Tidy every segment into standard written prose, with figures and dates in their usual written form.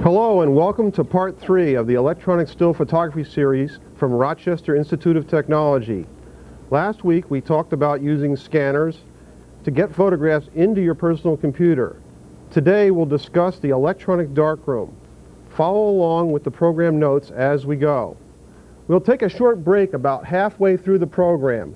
Hello and welcome to part 3 of the electronic still photography series from Rochester Institute of Technology. Last week we talked about using scanners to get photographs into your personal computer. Today we'll discuss the electronic darkroom. Follow along with the program notes as we go. We'll take a short break about halfway through the program,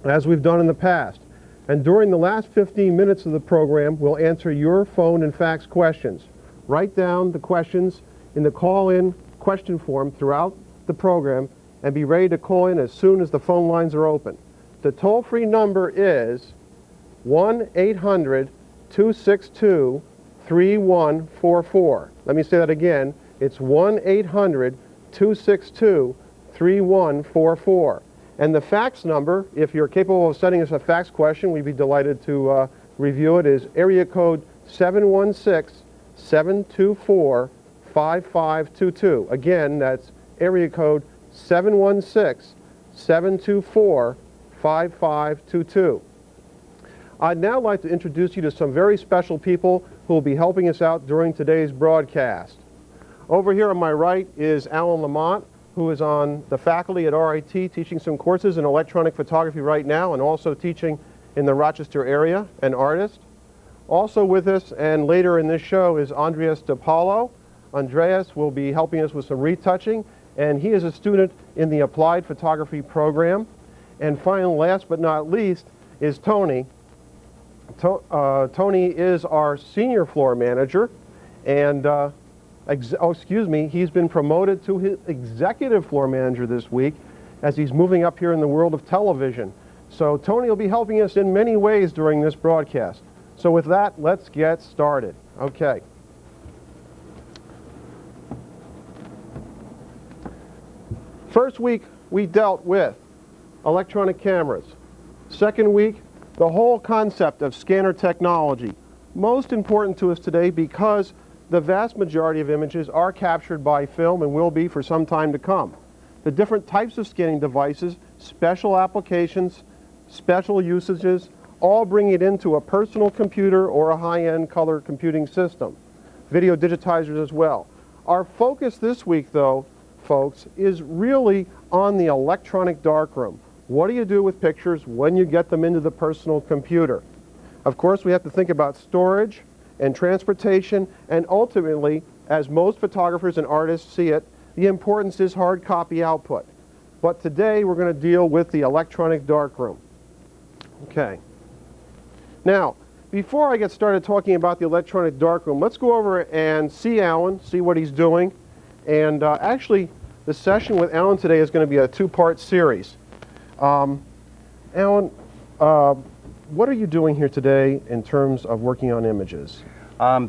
as we've done in the past. And during the last 15 minutes of the program, we'll answer your phone and fax questions. Write down the questions in the call-in question form throughout the program and be ready to call in as soon as the phone lines are open. The toll-free number is 1-800-262-3144. Let me say that again. It's 1-800-262-3144. And the fax number, if you're capable of sending us a fax question, we'd be delighted to review it, is area code 716-724-5522. Again, that's area code 716-724-5522. I'd now like to introduce you to some very special people who will be helping us out during today's broadcast. Over here on my right is Alan Lamont, who is on the faculty at RIT teaching some courses in electronic photography right now and also teaching in the Rochester area, an artist. Also with us and later in this show is Andreas DePaulo. Andreas will be helping us with some retouching, and he is a student in the Applied Photography program. And finally, last but not least, is Tony. Tony is our senior floor manager, and he's been promoted to his executive floor manager this week as he's moving up here in the world of television. So Tony will be helping us in many ways during this broadcast. So with that, let's get started. Okay. First week, we dealt with electronic cameras. Second week, the whole concept of scanner technology. Most important to us today because the vast majority of images are captured by film and will be for some time to come. The different types of scanning devices, special applications, special usages, all bring it into a personal computer or a high-end color computing system. Video digitizers as well. Our focus this week, though, folks, is really on the electronic darkroom. What do you do with pictures when you get them into the personal computer? Of course, we have to think about storage and transportation, and ultimately, as most photographers and artists see it, the importance is hard copy output. But today we're going to deal with the electronic darkroom. Okay. Now, before I get started talking about the electronic darkroom, let's go over and see Alan, see what he's doing. And actually, the session with Alan today is going to be a two-part series. Alan, what are you doing here today in terms of working on images?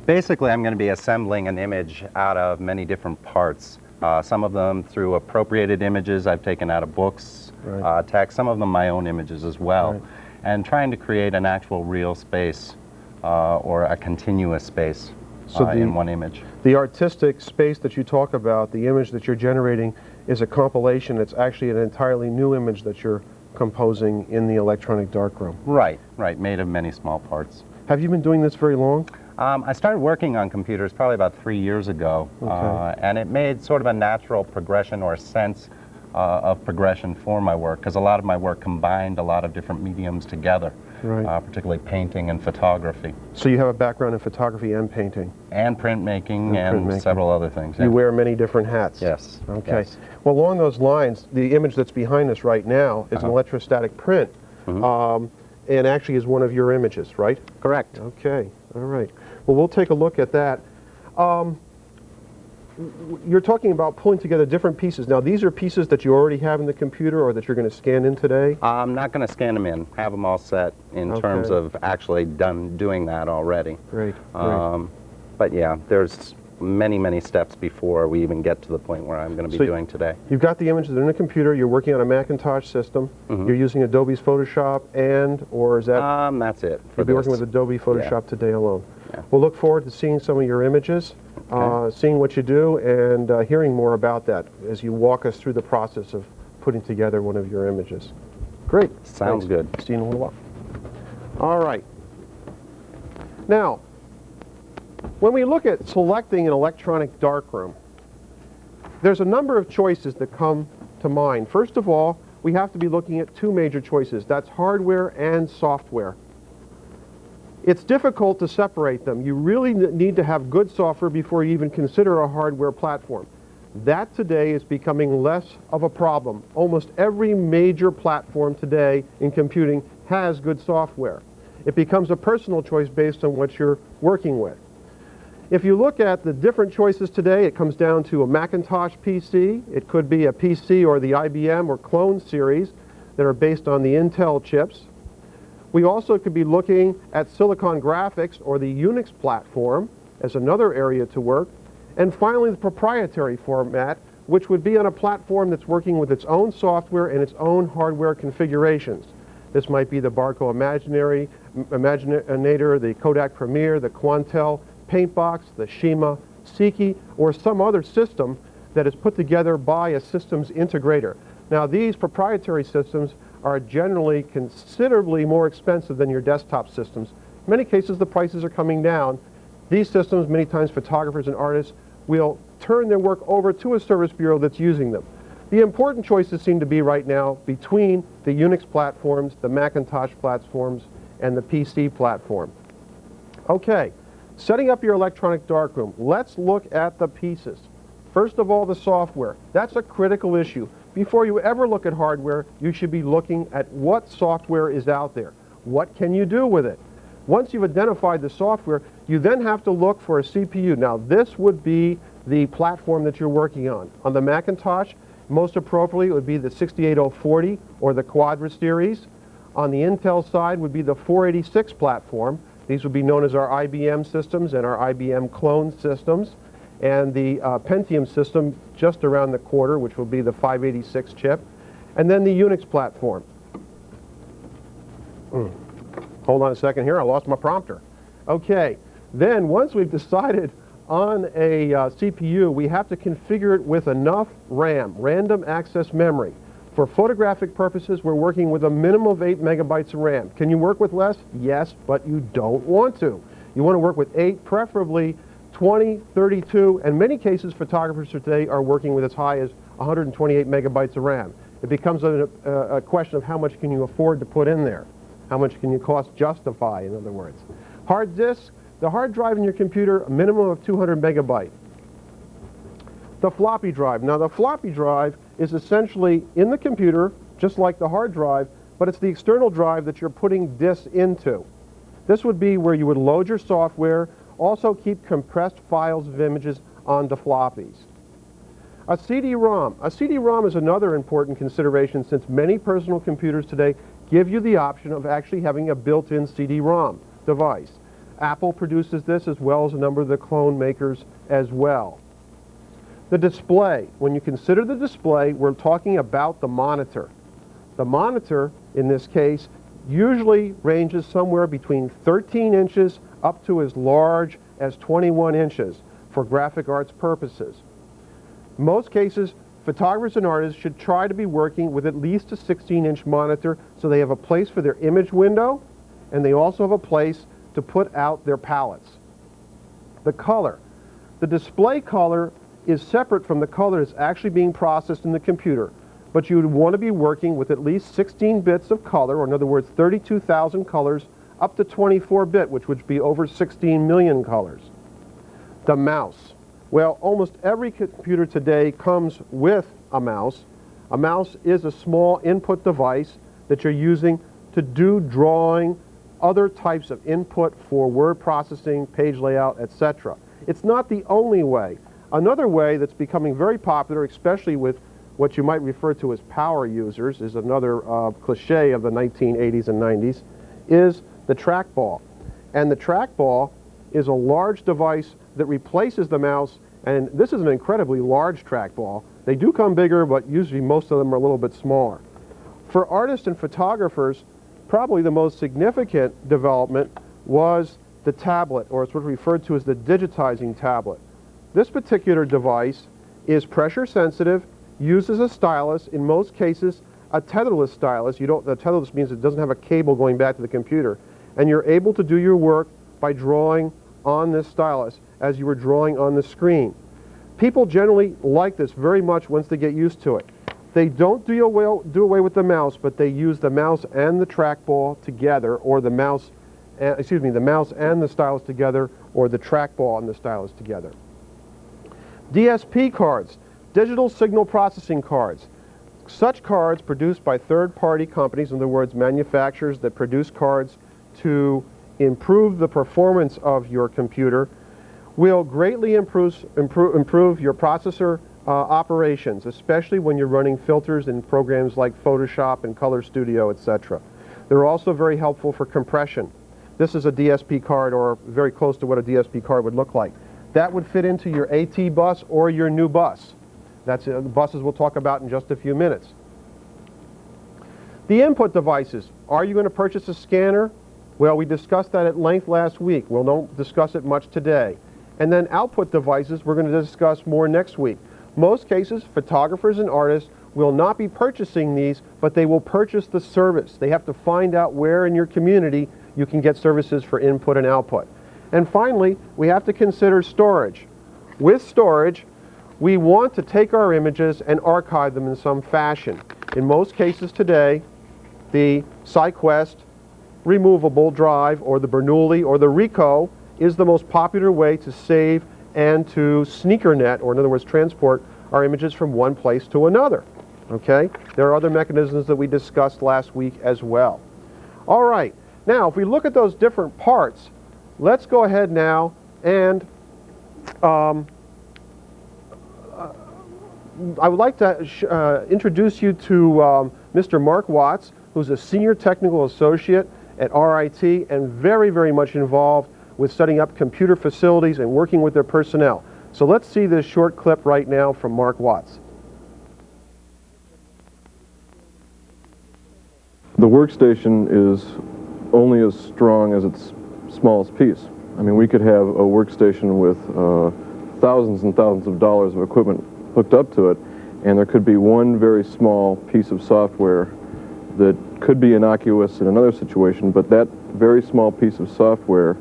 Basically, I'm going to be assembling an image out of many different parts. Some of them through appropriated images I've taken out of books, right. Text, some of them my own images as well, right. And trying to create an actual real space or a continuous space in one image. The artistic space that you talk about, the image that you're generating, is a compilation. It's actually an entirely new image that you're composing in the electronic darkroom. Right, made of many small parts. Have you been doing this very long? I started working on computers probably about 3 years ago, okay. And it made sort of a natural progression or a sense of progression for my work, because a lot of my work combined a lot of different mediums together, right. Particularly painting and photography. So you have a background in photography and painting? And printmaking and several other things. You wear many different hats? Yes. Okay. Yes. Well, along those lines, the image that's behind us right now is an electrostatic print, and actually is one of your images, right? Correct. Okay. All right. Well, we'll take a look at that. You're talking about pulling together different pieces. Now, these are pieces that you already have in the computer or that you're going to scan in today? I'm not going to scan them in, have them all set in terms of actually doing that already. Great. But yeah, there's many steps before we even get to the point where I'm going to be doing today. You've got the images in a computer, you're working on a Macintosh system, you're using Adobe's Photoshop or is that? That's it. You'll be working with Adobe Photoshop today alone. Yeah. We'll look forward to seeing some of your images, seeing what you do, and hearing more about that as you walk us through the process of putting together one of your images. Great. Sounds good. See you in a little while. All right. Now, When we look at selecting an electronic darkroom, there's a number of choices that come to mind. First of all, we have to be looking at two major choices. That's hardware and software. It's difficult to separate them. You really need to have good software before you even consider a hardware platform. That today is becoming less of a problem. Almost every major platform today in computing has good software. It becomes a personal choice based on what you're working with. If you look at the different choices today, it comes down to a Macintosh PC. It could be a PC or the IBM or clone series that are based on the Intel chips. We also could be looking at Silicon Graphics or the Unix platform as another area to work. And finally, the proprietary format, which would be on a platform that's working with its own software and its own hardware configurations. This might be the Barco Imaginator, the Kodak Premiere, the Quantel Paintbox, the Shima Seiki, or some other system that is put together by a systems integrator. Now, these proprietary systems are generally considerably more expensive than your desktop systems. In many cases, the prices are coming down. These systems, many times photographers and artists, will turn their work over to a service bureau that's using them. The important choices seem to be right now between the Unix platforms, the Macintosh platforms, and the PC platform. Okay, setting up your electronic darkroom. Let's look at the pieces. First of all, the software. That's a critical issue. Before you ever look at hardware, you should be looking at what software is out there. What can you do with it? Once you've identified the software, you then have to look for a CPU. Now, this would be the platform that you're working on. On the Macintosh, most appropriately, it would be the 68040 or the Quadra series. On the Intel side would be the 486 platform. These would be known as our IBM systems and our IBM clone systems. And the Pentium system just around the corner, which will be the 586 chip. And then the Unix platform. Hold on a second here, I lost my prompter. Okay, then once we've decided on a CPU, we have to configure it with enough RAM, random access memory. For photographic purposes, we're working with a minimum of 8 megabytes of RAM. Can you work with less? Yes, but you don't want to. You want to work with 8, preferably 20, 32, and many cases photographers today are working with as high as 128 megabytes of RAM. It becomes a question of how much can you afford to put in there. How much can you cost justify, in other words. Hard disk, the hard drive in your computer, a minimum of 200 megabyte. The floppy drive. Now, the floppy drive is essentially in the computer, just like the hard drive, but it's the external drive that you're putting disks into. This would be where you would load your software, also keep compressed files of images onto floppies. A CD-ROM. A CD-ROM is another important consideration since many personal computers today give you the option of actually having a built-in CD-ROM device. Apple produces this as well as a number of the clone makers as well. The display. When you consider the display, we're talking about the monitor. The monitor, in this case, usually ranges somewhere between 13 inches up to as large as 21 inches for graphic arts purposes. In most cases, photographers and artists should try to be working with at least a 16-inch monitor so they have a place for their image window and they also have a place to put out their palettes. The color. The display color is separate from the color that's actually being processed in the computer, but you would want to be working with at least 16 bits of color, or in other words 32,000 colors, up to 24-bit, which would be over 16 million colors. The mouse. Well, almost every computer today comes with a mouse. A mouse is a small input device that you're using to do drawing, other types of input for word processing, page layout, etc. It's not the only way. Another way that's becoming very popular, especially with what you might refer to as power users, is another cliche of the 1980s and 90s, is the trackball. And the trackball is a large device that replaces the mouse, and this is an incredibly large trackball. They do come bigger, but usually most of them are a little bit smaller. For artists and photographers, probably the most significant development was the tablet, or it's what's referred to as the digitizing tablet. This particular device is pressure sensitive, uses a stylus, in most cases a tetherless stylus. The tetherless means it doesn't have a cable going back to the computer, and you're able to do your work by drawing on this stylus. as you were drawing on the screen. People generally like this very much once they get used to it. They don't do away with the mouse, but they use the mouse and the trackball together, or the mouse and the stylus together, or the trackball and the stylus together. DSP cards, digital signal processing cards. Such cards produced by third-party companies, in other words, manufacturers that produce cards to improve the performance of your computer, will greatly improve your processor operations, especially when you're running filters in programs like Photoshop and Color Studio, etc. They're also very helpful for compression. This is a DSP card, or very close to what a DSP card would look like. That would fit into your AT bus or your new bus. That's the buses we'll talk about in just a few minutes. The input devices. Are you going to purchase a scanner? Well, we discussed that at length last week. We'll not discuss it much today. And then output devices, we're going to discuss more next week. Most cases, photographers and artists will not be purchasing these, but they will purchase the service. They have to find out where in your community you can get services for input and output. And finally, we have to consider storage. With storage, we want to take our images and archive them in some fashion. In most cases today, the SyQuest removable drive, or the Bernoulli, or the Ricoh is the most popular way to save and to sneakernet, or in other words, transport our images from one place to another. Okay? There are other mechanisms that we discussed last week as well. All right. Now, if we look at those different parts, let's go ahead now and I would like to introduce you to Mr. Mark Watts, who's a Senior Technical Associate at RIT and very, very much involved with setting up computer facilities and working with their personnel. So let's see this short clip right now from Mark Watts. The workstation is only as strong as its smallest piece. I mean, we could have a workstation with thousands and thousands of dollars of equipment hooked up to it, and there could be one very small piece of software that could be innocuous in another situation, but that very small piece of software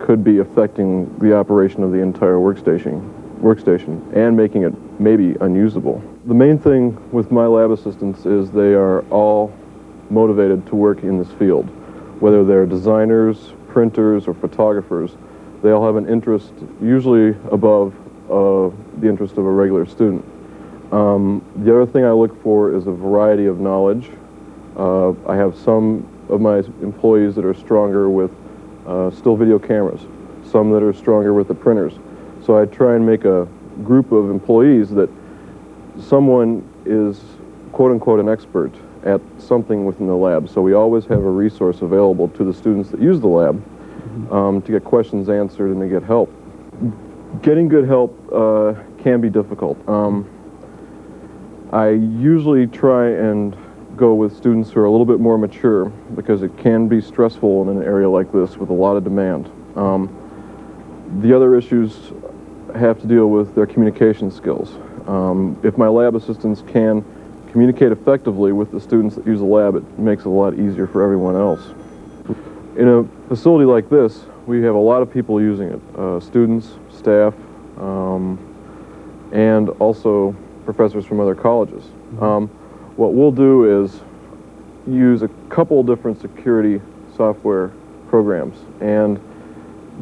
could be affecting the operation of the entire workstation and making it maybe unusable. The main thing with my lab assistants is they are all motivated to work in this field. Whether they're designers, printers, or photographers, they all have an interest usually above the interest of a regular student. The other thing I look for is a variety of knowledge. I have some of my employees that are stronger with still video cameras, some that are stronger with the printers. So I try and make a group of employees that someone is quote-unquote an expert at something within the lab. So we always have a resource available to the students that use the lab to get questions answered and to get help. Getting good help can be difficult. I usually try and go with students who are a little bit more mature, because it can be stressful in an area like this with a lot of demand. The other issues have to deal with their communication skills. If my lab assistants can communicate effectively with the students that use the lab, it makes it a lot easier for everyone else. In a facility like this, we have a lot of people using it, students, staff, and also professors from other colleges. What we'll do is use a couple different security software programs, and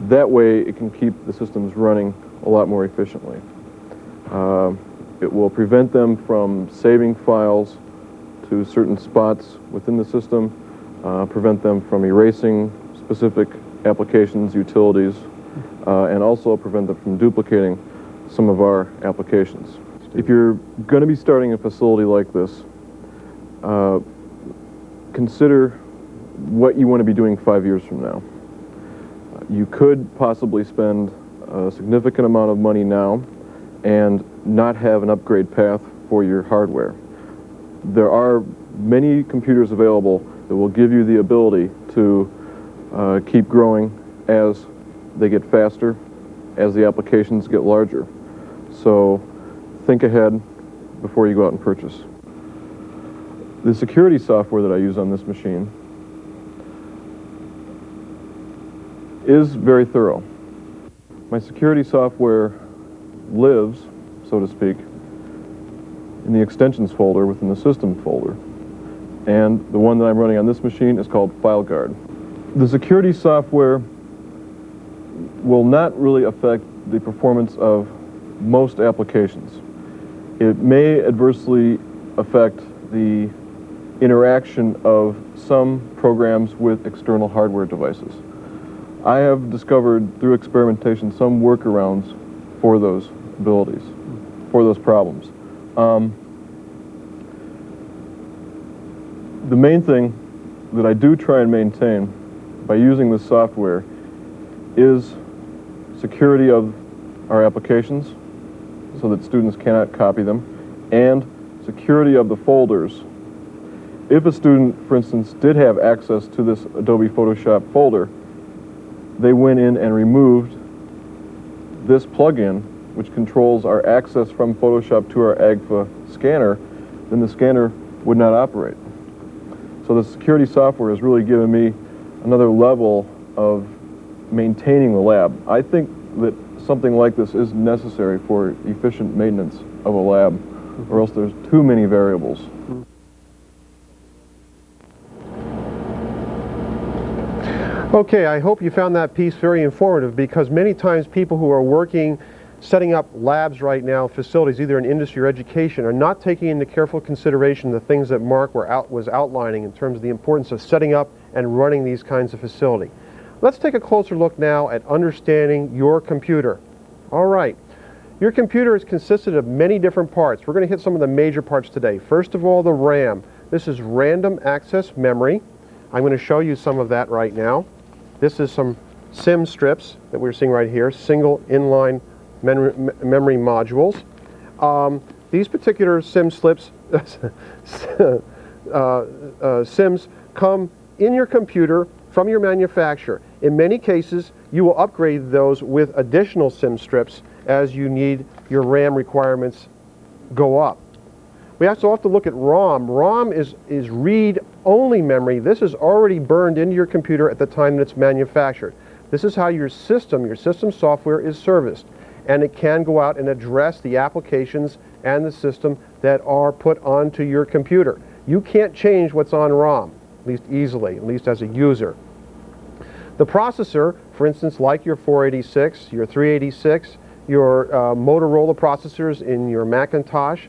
that way it can keep the systems running a lot more efficiently. It will prevent them from saving files to certain spots within the system, prevent them from erasing specific applications, utilities, and also prevent them from duplicating some of our applications. If you're going to be starting a facility like this, consider what you want to be doing 5 years from now. You could possibly spend a significant amount of money now and not have an upgrade path for your hardware. There are many computers available that will give you the ability to keep growing as they get faster, as the applications get larger. So think ahead before you go out and purchase. The security software that I use on this machine is very thorough. My security software lives, so to speak, in the extensions folder within the system folder. And the one that I'm running on this machine is called FileGuard. The security software will not really affect the performance of most applications. It may adversely affect the interaction of some programs with external hardware devices. I have discovered through experimentation some workarounds for those abilities, for those problems. The main thing that I do try and maintain by using this software is security of our applications so that students cannot copy them, and security of the folders. If a student, for instance, did have access to this Adobe Photoshop folder, they went in and removed this plugin, which controls our access from Photoshop to our AGFA scanner, then the scanner would not operate. So the security software has really given me another level of maintaining the lab. I think that something like this is necessary for efficient maintenance of a lab, or else there's too many variables. Okay, I hope you found that piece very informative, because many times people who are working, setting up labs right now, facilities, either in industry or education, are not taking into careful consideration the things that Mark was outlining in terms of the importance of setting up and running these kinds of facility. Let's take a closer look now at understanding your computer. All right, your computer is consisted of many different parts. We're going to hit some of the major parts today. First of all, the RAM. This is random access memory. I'm going to show you some of that right now. This is some SIM strips that we're seeing right here, single inline memory modules. These particular SIM slips, SIMs come in your computer from your manufacturer. In many cases, you will upgrade those with additional SIM strips as you need your RAM requirements go up. We also have to look at ROM. ROM is read-only memory. This is already burned into your computer at the time that it's manufactured. This is how your system software is serviced, and it can go out and address the applications and the system that are put onto your computer. You can't change what's on ROM, at least easily, at least as a user. The processor, for instance, like your 486, your 386, your Motorola processors in your Macintosh,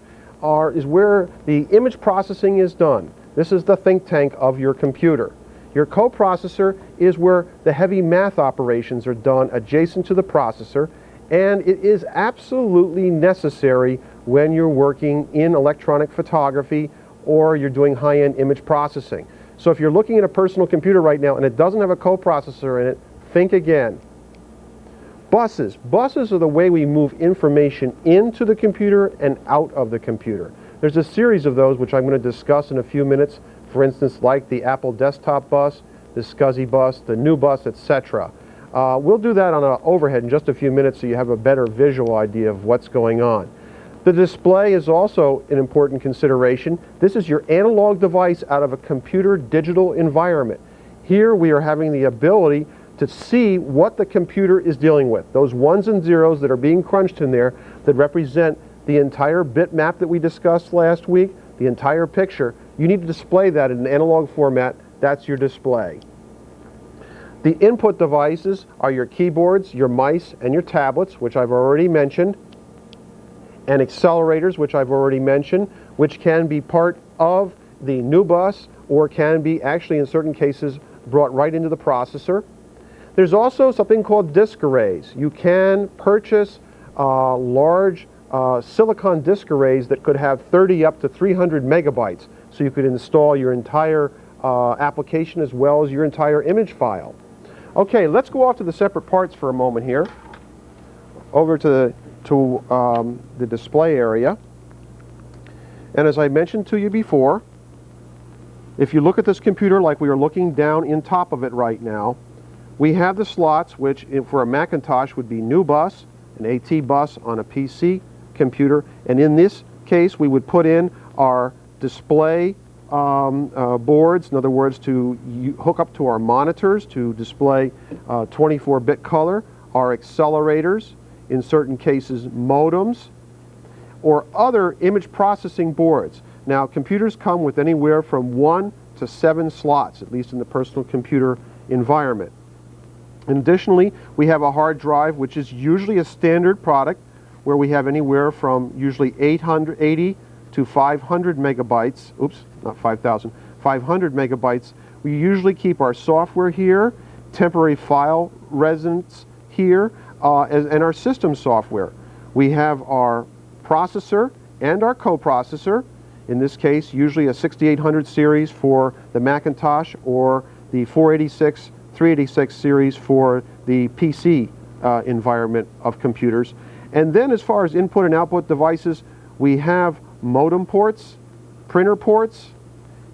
is where the image processing is done. This is the think tank of your computer. Your coprocessor is where the heavy math operations are done adjacent to the processor, and it is absolutely necessary when you're working in electronic photography or you're doing high-end image processing. So if you're looking at a personal computer right now and it doesn't have a coprocessor in it, think again. Buses. Buses are the way we move information into the computer and out of the computer. There's a series of those which I'm going to discuss in a few minutes, for instance, like the Apple desktop bus, the SCSI bus, the new bus, etc. We'll do that on an overhead in just a few minutes so you have a better visual idea of what's going on. The display is also an important consideration. This is your analog device out of a computer digital environment. Here we are having the ability to see what the computer is dealing with. Those ones and zeros that are being crunched in there that represent the entire bitmap that we discussed last week, the entire picture, you need to display that in an analog format. That's your display. The input devices are your keyboards, your mice, and your tablets, which I've already mentioned, and accelerators, which I've already mentioned, which can be part of the new bus or can be actually in certain cases brought right into the processor. There's also something called disk arrays. You can purchase large silicon disk arrays that could have 30 up to 300 megabytes, so you could install your entire application as well as your entire image file. Okay, let's go off to the separate parts for a moment here, over to the display area. And as I mentioned to you before, if you look at this computer like we are looking down in top of it right now, we have the slots, which for a Macintosh would be new bus, an AT bus on a PC computer, and in this case we would put in our display boards, in other words, to hook up to our monitors to display 24-bit color, are accelerators, in certain cases modems, or other image processing boards. Now, computers come with anywhere from 1 to 7 slots, at least in the personal computer environment. And additionally, we have a hard drive, which is usually a standard product, where we have anywhere from usually 880 to 500 megabytes. Oops, not 5,000, 500 megabytes. We usually keep our software here, temporary file residence here, and our system software. We have our processor and our coprocessor. In this case, usually a 6800 series for the Macintosh, or the 486, 386 series for the PC environment of computers. And then as far as input and output devices, we have modem ports, printer ports,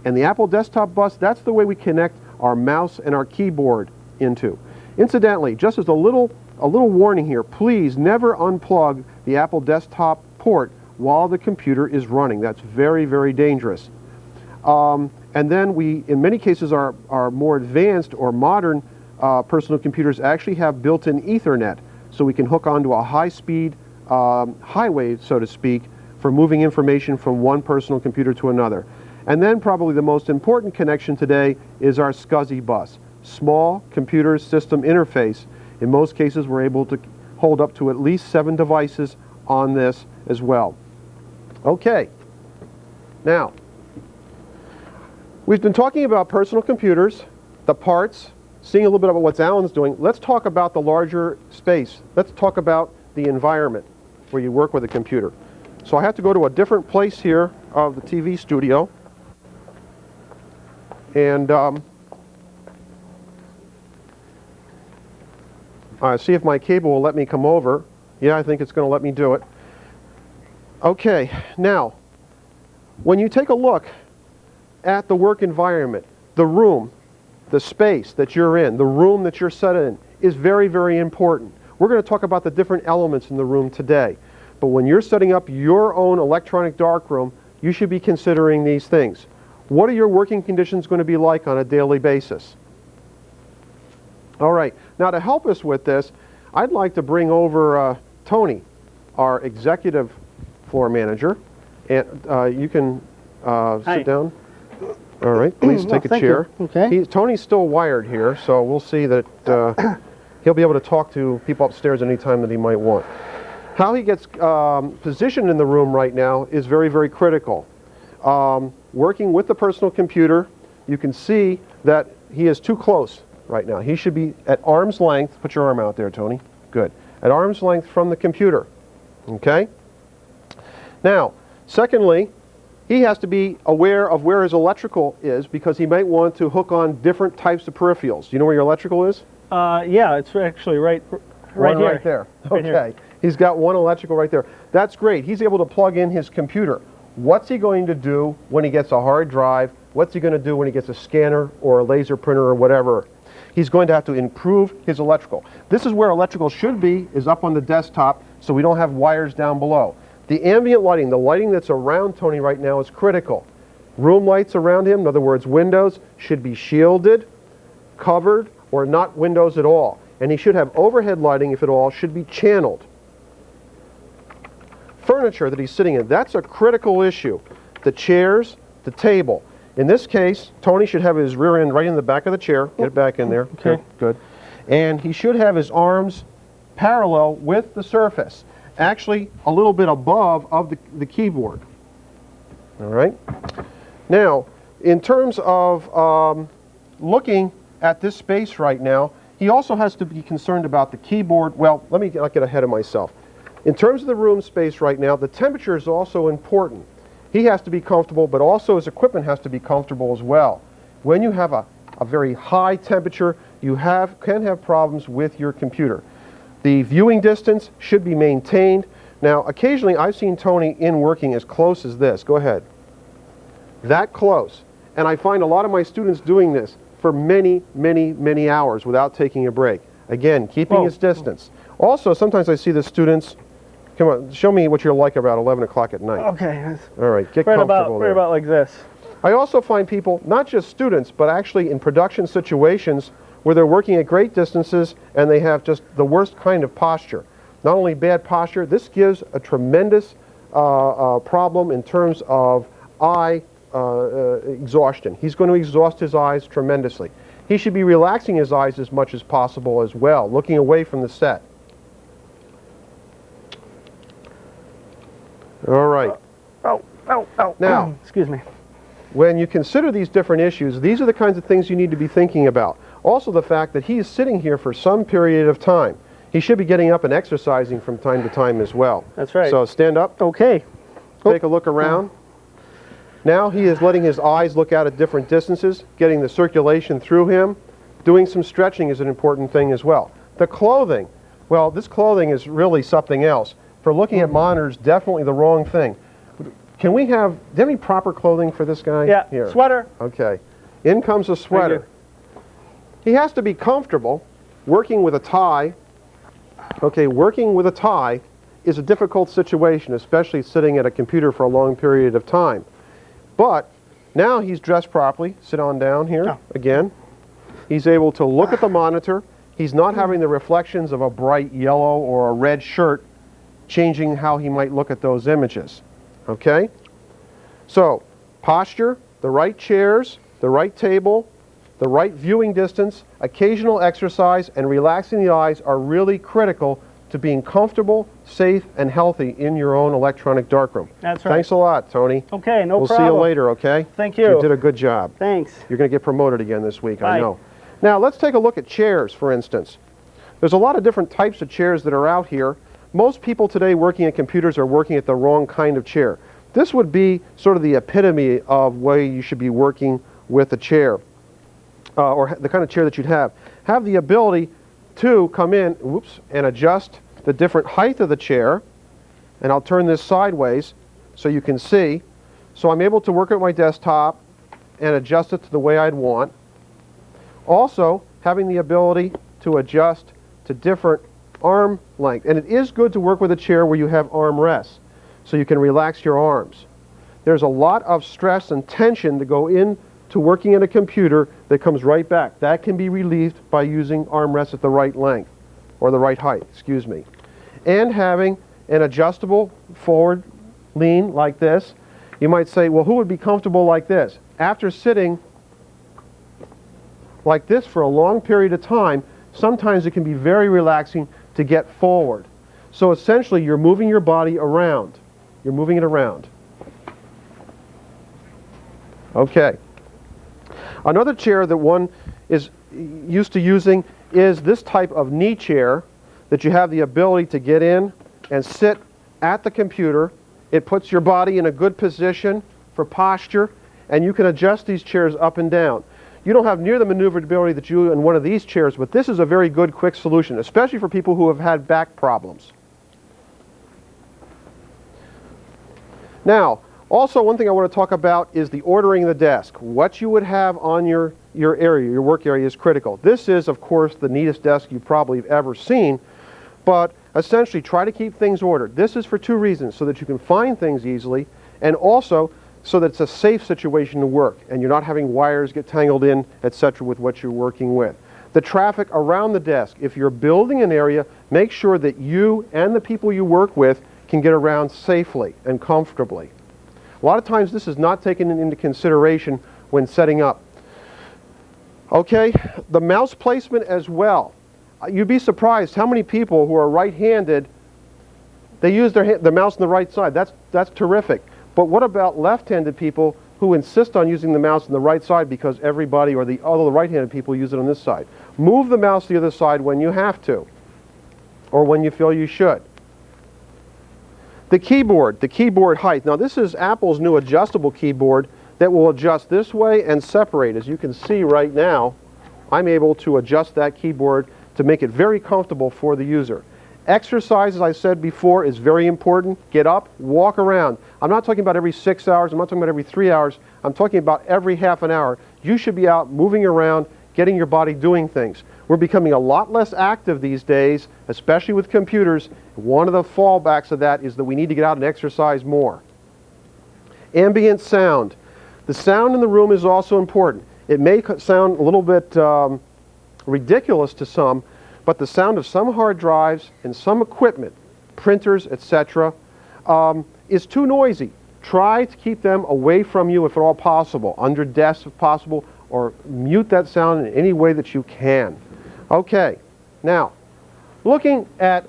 and the Apple desktop bus. That's the way we connect our mouse and our keyboard into. Incidentally, just as a little warning here, please never unplug the Apple desktop port while the computer is running. That's very, very dangerous. And then we, in many cases, our more advanced or modern personal computers actually have built-in Ethernet, so we can hook onto a high-speed highway, so to speak, for moving information from one personal computer to another. And then probably the most important connection today is our SCSI bus, Small Computer System Interface. In most cases, we're able to hold up to at least 7 devices on this as well. Okay, now, we've been talking about personal computers, the parts, seeing a little bit about what Alan's doing. Let's talk about the larger space. Let's talk about the environment where you work with a computer. So I have to go to a different place here of the TV studio. And see if my cable will let me come over. Yeah, I think it's going to let me do it. Okay, now, when you take a look at the work environment, the room, the space that you're in, the room that you're set in, is very, very important. We're going to talk about the different elements in the room today. But when you're setting up your own electronic darkroom, you should be considering these things. What are your working conditions going to be like on a daily basis? All right, now to help us with this, I'd like to bring over Tony, our executive floor manager. And you can sit down. All right, please take a chair. You. Okay. Tony's still wired here, so we'll see that he'll be able to talk to people upstairs anytime that he might want. How he gets positioned in the room right now is very, very critical. Working with the personal computer, you can see that he is too close right now. He should be at arm's length. Put your arm out there, Tony. Good. At arm's length from the computer. Okay? Now, secondly, he has to be aware of where his electrical is, because he might want to hook on different types of peripherals. You know where your electrical is? Yeah, it's actually right here. Right there. Right okay. here. He's got one electrical right there. That's great. He's able to plug in his computer. What's he going to do when he gets a hard drive? What's he going to do when he gets a scanner or a laser printer or whatever? He's going to have to improve his electrical. This is where electrical should be, is up on the desktop, so we don't have wires down below. The ambient lighting, the lighting that's around Tony right now, is critical. Room lights around him, in other words, windows, should be shielded, covered, or not windows at all. And he should have overhead lighting, if at all, should be channeled. Furniture that he's sitting in, that's a critical issue. The chairs, the table. In this case, Tony should have his rear end right in the back of the chair. Get it back in there. Okay. Good. And he should have his arms parallel with the surface. Actually, a little bit above of the keyboard. All right. Now, in terms of looking at this space right now, he also has to be concerned about the keyboard. Well, let me not get ahead of myself. In terms of the room space right now, the temperature is also important. He has to be comfortable, but also his equipment has to be comfortable as well. When you have a very high temperature, you can have problems with your computer. The viewing distance should be maintained. Now, occasionally I've seen Tony in working as close as this. Go ahead. That close. And I find a lot of my students doing this for many, many, many hours without taking a break. Again, keeping his distance. Also, sometimes I see the students, come on, show me what you're like about 11 o'clock at night. Okay. All right, get Right comfortable there. right about like this. I also find people, not just students, but actually in production situations where they're working at great distances and they have just the worst kind of posture. Not only bad posture, this gives a tremendous problem in terms of eye exhaustion. He's going to exhaust his eyes tremendously. He should be relaxing his eyes as much as possible as well, looking away from the set. All right. Now, excuse me. when you consider these different issues, these are the kinds of things you need to be thinking about. Also the fact that he is sitting here for some period of time. He should be getting up and exercising from time to time as well. That's right. So stand up, Okay. take a look around. Now he is letting his eyes look out at different distances, getting the circulation through him. Doing some stretching is an important thing as well. The clothing, well, this clothing is really something else. For looking at monitors, definitely the wrong thing. Can we have, do you have any proper clothing for this guy? Yeah, Here. sweater. Okay. In comes a sweater. He has to be comfortable working with a tie. Okay, working with a tie is a difficult situation, especially sitting at a computer for a long period of time. But now he's dressed properly. Sit on down here again. He's able to look at the monitor. He's not having the reflections of a bright yellow or a red shirt changing how he might look at those images. Okay? So, posture, the right chairs, the right table, the right viewing distance, occasional exercise, and relaxing the eyes are really critical to being comfortable, safe, and healthy in your own electronic darkroom. That's right. Thanks a lot, Tony. Okay, no We'll problem. see you later, okay? Thank you. You did a good job. Thanks. You're going to get promoted again this week, I Bye. know. Now, let's take a look at chairs, for instance. There's a lot of different types of chairs that are out here. Most people today working at computers are working at the wrong kind of chair. This would be sort of the epitome of way you should be working with a chair, or the kind of chair that you'd have. Have the ability to come in, whoops, and adjust the different height of the chair. And I'll turn this sideways so you can see. So I'm able to work at my desktop and adjust it to the way I'd want. Also, having the ability to adjust to different arm length. And it is good to work with a chair where you have arm rests, so you can relax your arms. There's a lot of stress and tension to go into working in a computer that comes right back. That can be relieved by using arm rests at the right length, or the right height, excuse me. And having an adjustable forward lean like this. You might say, well, who would be comfortable like this? After sitting like this for a long period of time, sometimes it can be very relaxing to get forward. So essentially, you're moving your body around. You're moving it around. Okay. Another chair that one is used to using is this type of knee chair that you have the ability to get in and sit at the computer. It puts your body in a good position for posture, and you can adjust these chairs up and down. You don't have near the maneuverability that you in one of these chairs, but this is a very good quick solution, especially for people who have had back problems. Now, also one thing I want to talk about is the ordering of the desk. What you would have on your area, your work area, is critical. This is, of course, the neatest desk you probably have ever seen, but essentially try to keep things ordered. This is for two reasons: so that you can find things easily, and also so that it's a safe situation to work and you're not having wires get tangled in, etc., with what you're working with. The traffic around the desk, if you're building an area, make sure that you and the people you work with can get around safely and comfortably. A lot of times this is not taken into consideration when setting up. Okay, the mouse placement as well. You'd be surprised how many people who are right-handed, they use their mouse on the right side. That's terrific. But what about left-handed people who insist on using the mouse on the right side because everybody or all the right-handed people use it on this side? Move the mouse to the other side when you have to, or when you feel you should. The keyboard height. Now this is Apple's new adjustable keyboard that will adjust this way and separate. As you can see right now, I'm able to adjust that keyboard to make it very comfortable for the user. Exercise, as I said before, is very important. Get up, walk around. I'm not talking about every 6 hours, I'm not talking about every 3 hours, I'm talking about every half an hour. You should be out moving around, getting your body doing things. We're becoming a lot less active these days, especially with computers. One of the fallbacks of that is that we need to get out and exercise more. Ambient sound. The sound in the room is also important. It may sound a little bit ridiculous to some, but the sound of some hard drives and some equipment, printers, etc., is too noisy. Try to keep them away from you if at all possible, under desks if possible, or mute that sound in any way that you can. Okay, now, looking at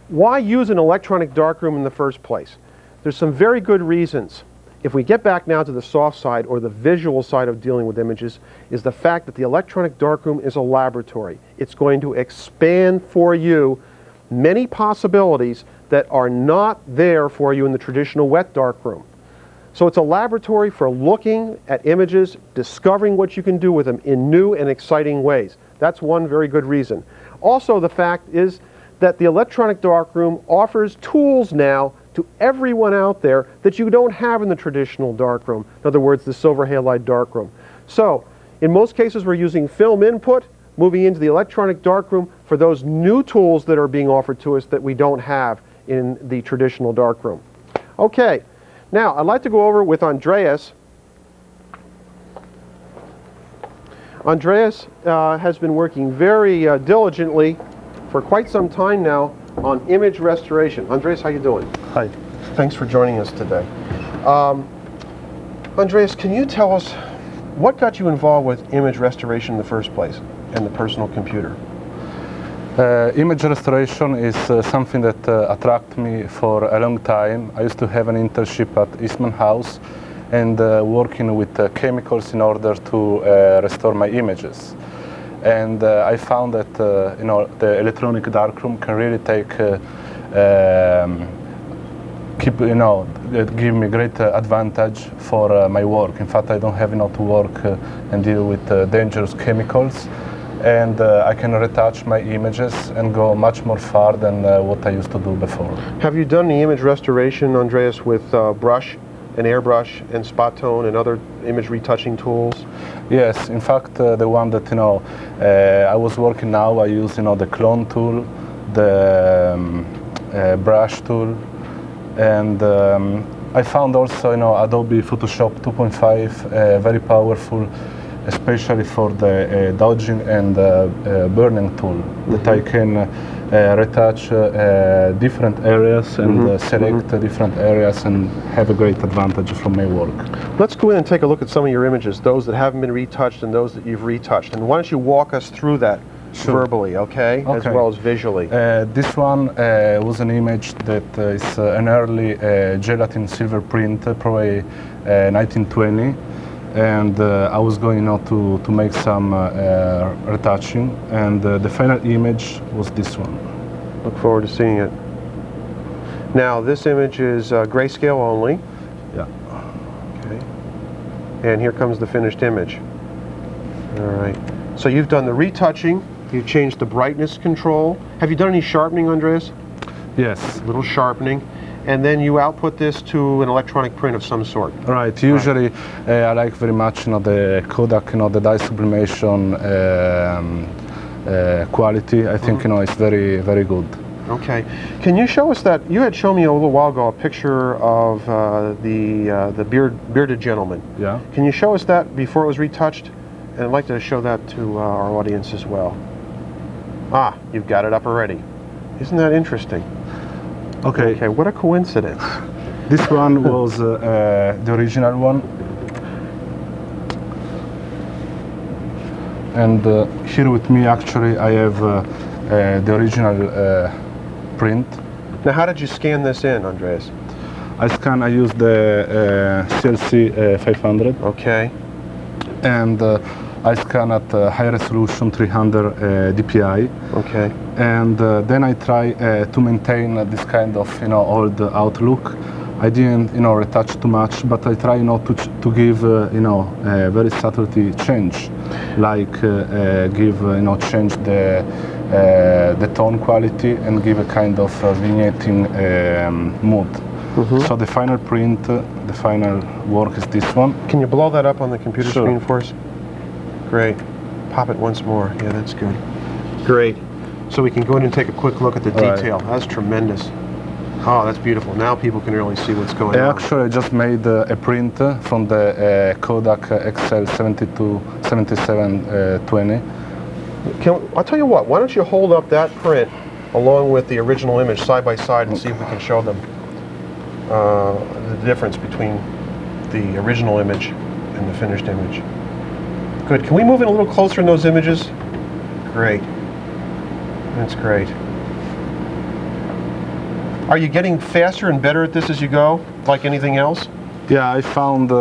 why use an electronic darkroom in the first place. There's some very good reasons. If we get back now to the soft side, or the visual side of dealing with images, is the fact that the electronic darkroom is a laboratory. It's going to expand for you many possibilities that are not there for you in the traditional wet darkroom. So it's a laboratory for looking at images, discovering what you can do with them in new and exciting ways. That's one very good reason. Also, the fact is that the electronic darkroom offers tools now to everyone out there that you don't have in the traditional darkroom. In other words, the silver halide darkroom. So, in most cases we're using film input, moving into the electronic darkroom for those new tools that are being offered to us that we don't have in the traditional darkroom. Okay, now I'd like to go over with Andreas. Andreas has been working very diligently for quite some time now on image restoration. Andreas, how you doing? Hi. Thanks for joining us today. Andreas, can you tell us what got you involved with image restoration in the first place and the personal computer? Image restoration is something that attracted me for a long time. I used to have an internship at Eastman House and working with chemicals in order to restore my images. And I found that the electronic darkroom can really give me great advantage for my work. In fact, I don't have to work and deal with dangerous chemicals, and I can retouch my images and go much more far than what I used to do before. Have you done the image restoration, Andreas, with brush and airbrush and spot tone and other image retouching tools? Yes, in fact, the one that I was working now, I use the clone tool, the brush tool, and I found also Adobe Photoshop 2.5 very powerful, especially for the dodging and burning tool, that I can retouch different areas and select different areas and have a great advantage from my work. Let's go in and take a look at some of your images, those that haven't been retouched and those that you've retouched. And why don't you walk us through that verbally, okay? As well as visually. This one was an image that is an early gelatin silver print, probably 1920. And I was going to make some retouching, and the final image was this one. Look forward to seeing it. Now, this image is grayscale only. Yeah. Okay. And here comes the finished image. All right. So you've done the retouching, you've changed the brightness control. Have you done any sharpening, Andreas? Yes. A little sharpening. And then you output this to an electronic print of some sort. Right. Usually, I like very much the Kodak, the dye sublimation quality. I think it's very, very good. Okay. Can you show us that? You had shown me a little while ago a picture of the bearded gentleman. Yeah. Can you show us that before it was retouched? And I'd like to show that to our audience as well. Ah, you've got it up already. Isn't that interesting? Okay. Okay, what a coincidence. This one was the original one. And here with me, actually, I have the original print. Now, how did you scan this in, Andreas? I used the CLC 500. Okay. And I scan at high resolution 300 dpi. Okay. And then I try to maintain this kind of old outlook. I didn't retouch too much, but I try to give a very subtlety change, like change the tone quality and give a kind of vignetting mood. So the final print, the final work is this one. Can you blow that up on the computer Sure. screen for us? Great. Pop it once more. Yeah, that's good. Great. So we can go in and take a quick look at the detail. That's tremendous. Oh, that's beautiful. Now people can really see what's going on. Actually, I just made a print from the Kodak XL 7720, I'll tell you what, why don't you hold up that print along with the original image side by side and see if we can show them the difference between the original image and the finished image. Good. Can we move in a little closer in those images? Great. That's great. Are you getting faster and better at this as you go, like anything else? Yeah, I found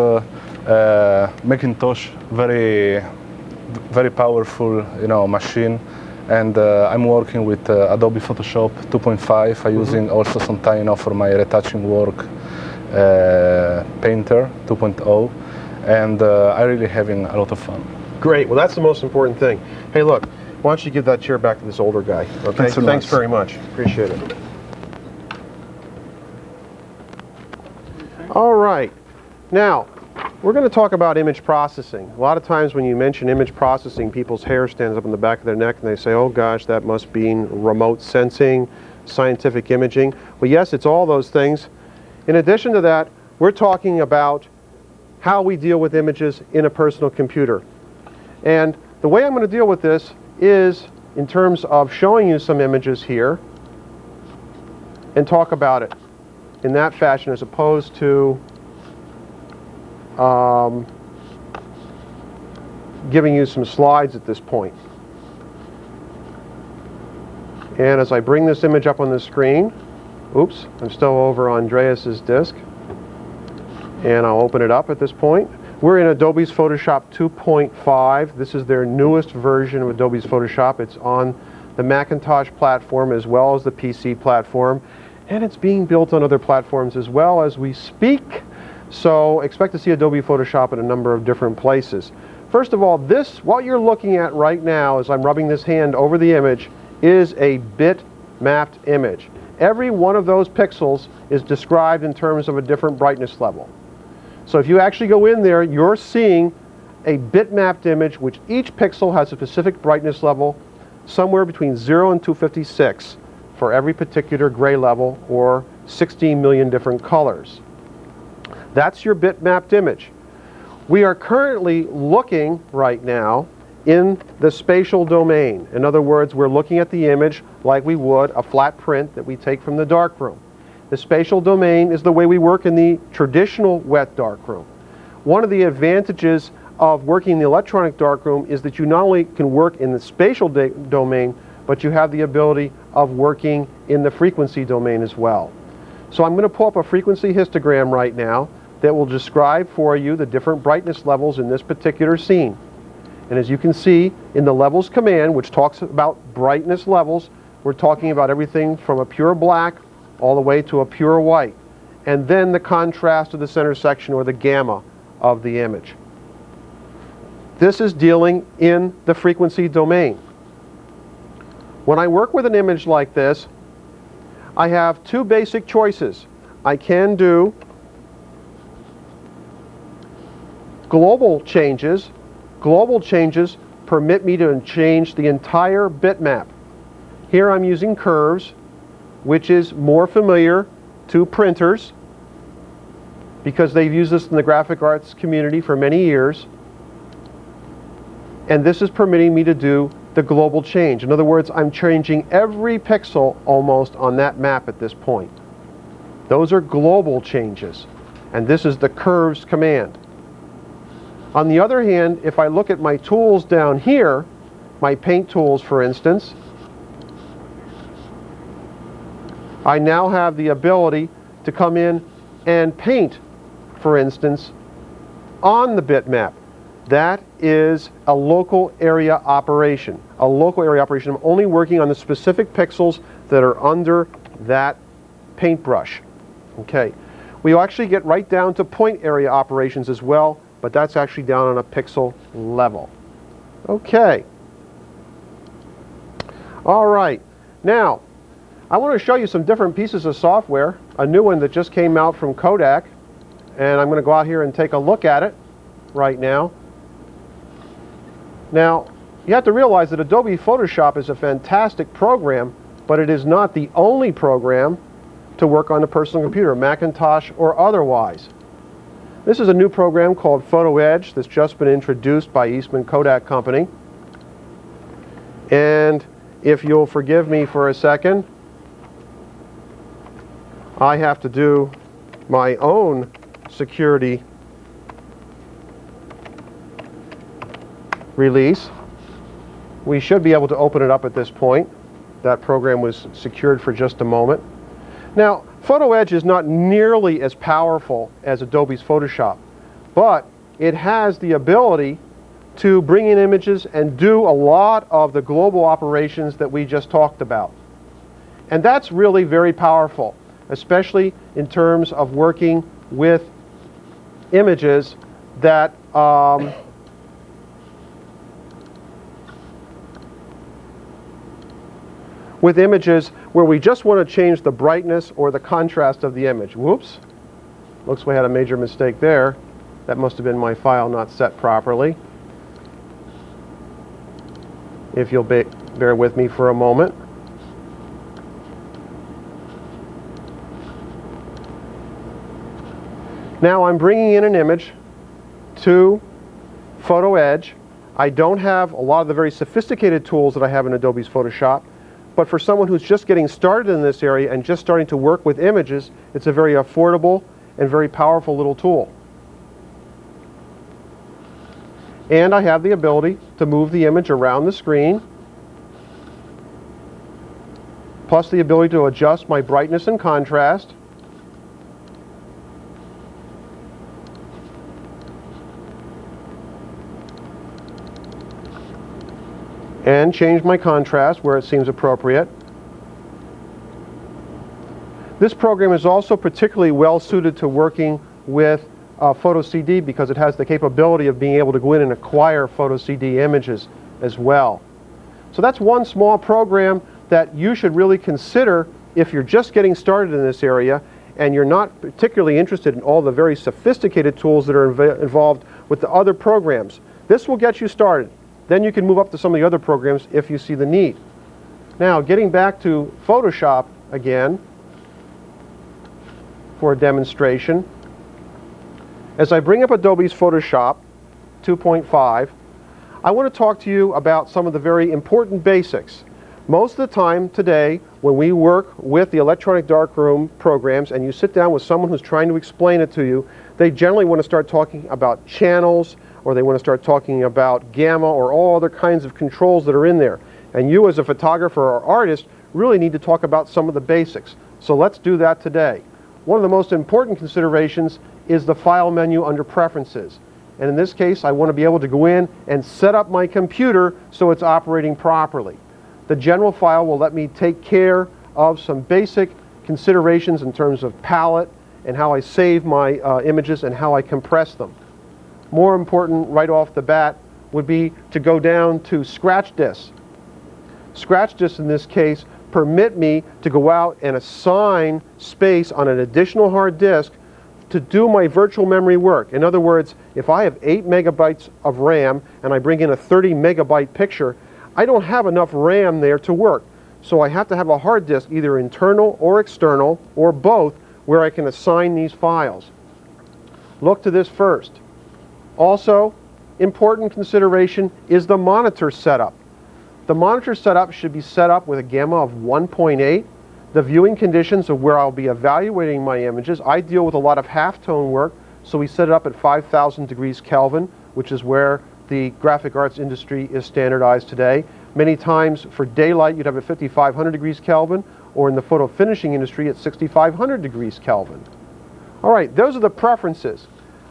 Macintosh very powerful, machine, and I'm working with Adobe Photoshop 2.5. I'm using also sometimes for my retouching work Painter 2.0, and I'm really having a lot of fun. Great. Well, that's the most important thing. Hey, look, why don't you give that chair back to this older guy? Okay. Thanks very much. Appreciate it. All right. Now, we're going to talk about image processing. A lot of times when you mention image processing, people's hair stands up on the back of their neck and they say, oh gosh, that must mean remote sensing, scientific imaging. Well, yes, it's all those things. In addition to that, we're talking about how we deal with images in a personal computer. And the way I'm going to deal with this is in terms of showing you some images here and talk about it in that fashion as opposed to giving you some slides at this point. And as I bring this image up on the screen, oops, I'm still over Andreas's disk, and I'll open it up at this point. We're in Adobe's Photoshop 2.5. This is their newest version of Adobe's Photoshop. It's on the Macintosh platform as well as the PC platform, and it's being built on other platforms as well as we speak. So expect to see Adobe Photoshop in a number of different places. First of all, what you're looking at right now as I'm rubbing this hand over the image is a bit-mapped image. Every one of those pixels is described in terms of a different brightness level. So if you actually go in there, you're seeing a bit-mapped image which each pixel has a specific brightness level somewhere between 0 and 256 for every particular gray level or 16 million different colors. That's your bit-mapped image. We are currently looking right now in the spatial domain. In other words, we're looking at the image like we would a flat print that we take from the darkroom. The spatial domain is the way we work in the traditional wet darkroom. One of the advantages of working in the electronic darkroom is that you not only can work in the spatial domain, but you have the ability of working in the frequency domain as well. So I'm going to pull up a frequency histogram right now that will describe for you the different brightness levels in this particular scene. And as you can see in the levels command, which talks about brightness levels, we're talking about everything from a pure black all the way to a pure white. And then the contrast of the center section or the gamma of the image. This is dealing in the frequency domain. When I work with an image like this, I have two basic choices. I can do global changes. Global changes permit me to change the entire bitmap. Here I'm using curves, which is more familiar to printers because they've used this in the graphic arts community for many years. And this is permitting me to do the global change. In other words, I'm changing every pixel almost on that map at this point. Those are global changes. And this is the curves command. On the other hand, if I look at my tools down here, my paint tools for instance, I now have the ability to come in and paint, for instance, on the bitmap. That is a local area operation. A local area operation. I'm only working on the specific pixels that are under that paintbrush. Okay. We actually get right down to point area operations as well, but that's actually down on a pixel level. Okay. All right. Now, I want to show you some different pieces of software. A new one that just came out from Kodak, and I'm going to go out here and take a look at it right now. Now, you have to realize that Adobe Photoshop is a fantastic program, but it is not the only program to work on a personal computer, Macintosh or otherwise. This is a new program called Photo Edge that's just been introduced by Eastman Kodak Company. And if you'll forgive me for a second, I have to do my own security release. We should be able to open it up at this point. That program was secured for just a moment. Now, Photo Edge is not nearly as powerful as Adobe's Photoshop, but it has the ability to bring in images and do a lot of the global operations that we just talked about. And that's really very powerful, especially in terms of working with images that where we just want to change the brightness or the contrast of the image. Whoops. Looks we had a major mistake there. That must have been my file not set properly. If you'll bear with me for a moment. Now I'm bringing in an image to Photo Edge. I don't have a lot of the very sophisticated tools that I have in Adobe's Photoshop, but for someone who's just getting started in this area and just starting to work with images, it's a very affordable and very powerful little tool. And I have the ability to move the image around the screen, plus the ability to adjust my brightness and contrast. And change my contrast where it seems appropriate. This program is also particularly well suited to working with Photo CD because it has the capability of being able to go in and acquire Photo CD images as well. So that's one small program that you should really consider if you're just getting started in this area and you're not particularly interested in all the very sophisticated tools that are involved with the other programs. This will get you started. Then you can move up to some of the other programs if you see the need. Now, getting back to Photoshop again for a demonstration. As I bring up Adobe's Photoshop 2.5, I want to talk to you about some of the very important basics. Most of the time today, when we work with the electronic darkroom programs and you sit down with someone who's trying to explain it to you, they generally want to start talking about channels, or they want to start talking about gamma or all other kinds of controls that are in there. And you as a photographer or artist really need to talk about some of the basics. So let's do that today. One of the most important considerations is the file menu under Preferences. And in this case, I want to be able to go in and set up my computer so it's operating properly. The general file will let me take care of some basic considerations in terms of palette and how I save my images and how I compress them. More important right off the bat would be to go down to scratch disks. Scratch disks in this case permit me to go out and assign space on an additional hard disk to do my virtual memory work. In other words, if I have 8 megabytes of RAM and I bring in a 30 megabyte picture, I don't have enough RAM there to work. So I have to have a hard disk, either internal or external, or both, where I can assign these files. Look to this first. Also, important consideration is the monitor setup. The monitor setup should be set up with a gamma of 1.8. The viewing conditions of where I'll be evaluating my images, I deal with a lot of halftone work, so we set it up at 5,000 degrees Kelvin, which is where the graphic arts industry is standardized today. Many times for daylight you'd have it 5,500 degrees Kelvin, or in the photo finishing industry at 6,500 degrees Kelvin. All right, those are the preferences.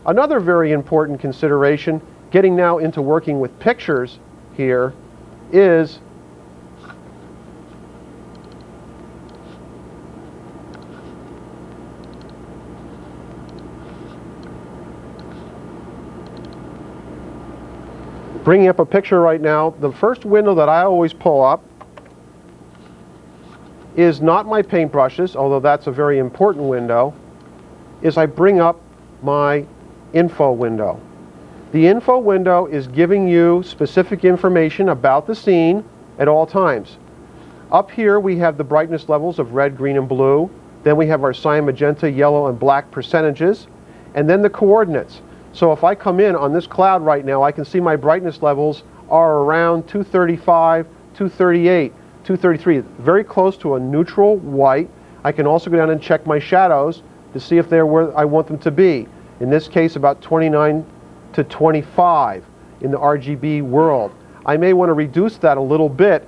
Another very important consideration, getting now into working with pictures here, is bringing up a picture right now. The first window that I always pull up is not my paintbrushes, although that's a very important window, is I bring up my info window. The info window is giving you specific information about the scene at all times. Up here we have the brightness levels of red, green, and blue. Then we have our cyan, magenta, yellow, and black percentages. And then the coordinates. So if I come in on this cloud right now, I can see my brightness levels are around 235 238, 233, very close to a neutral white. I can also go down and check my shadows to see if they're where I want them to be. In this case, about 29 to 25 in the RGB world. I may want to reduce that a little bit,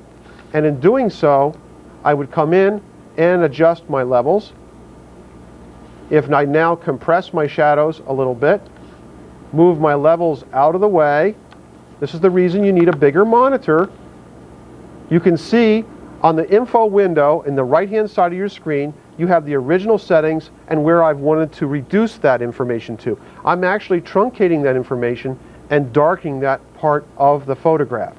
and in doing so, I would come in and adjust my levels. If I now compress my shadows a little bit, move my levels out of the way. This is the reason you need a bigger monitor. You can see on the info window in the right-hand side of your screen, you have the original settings and where I've wanted to reduce that information to. I'm actually truncating that information and darkening that part of the photograph.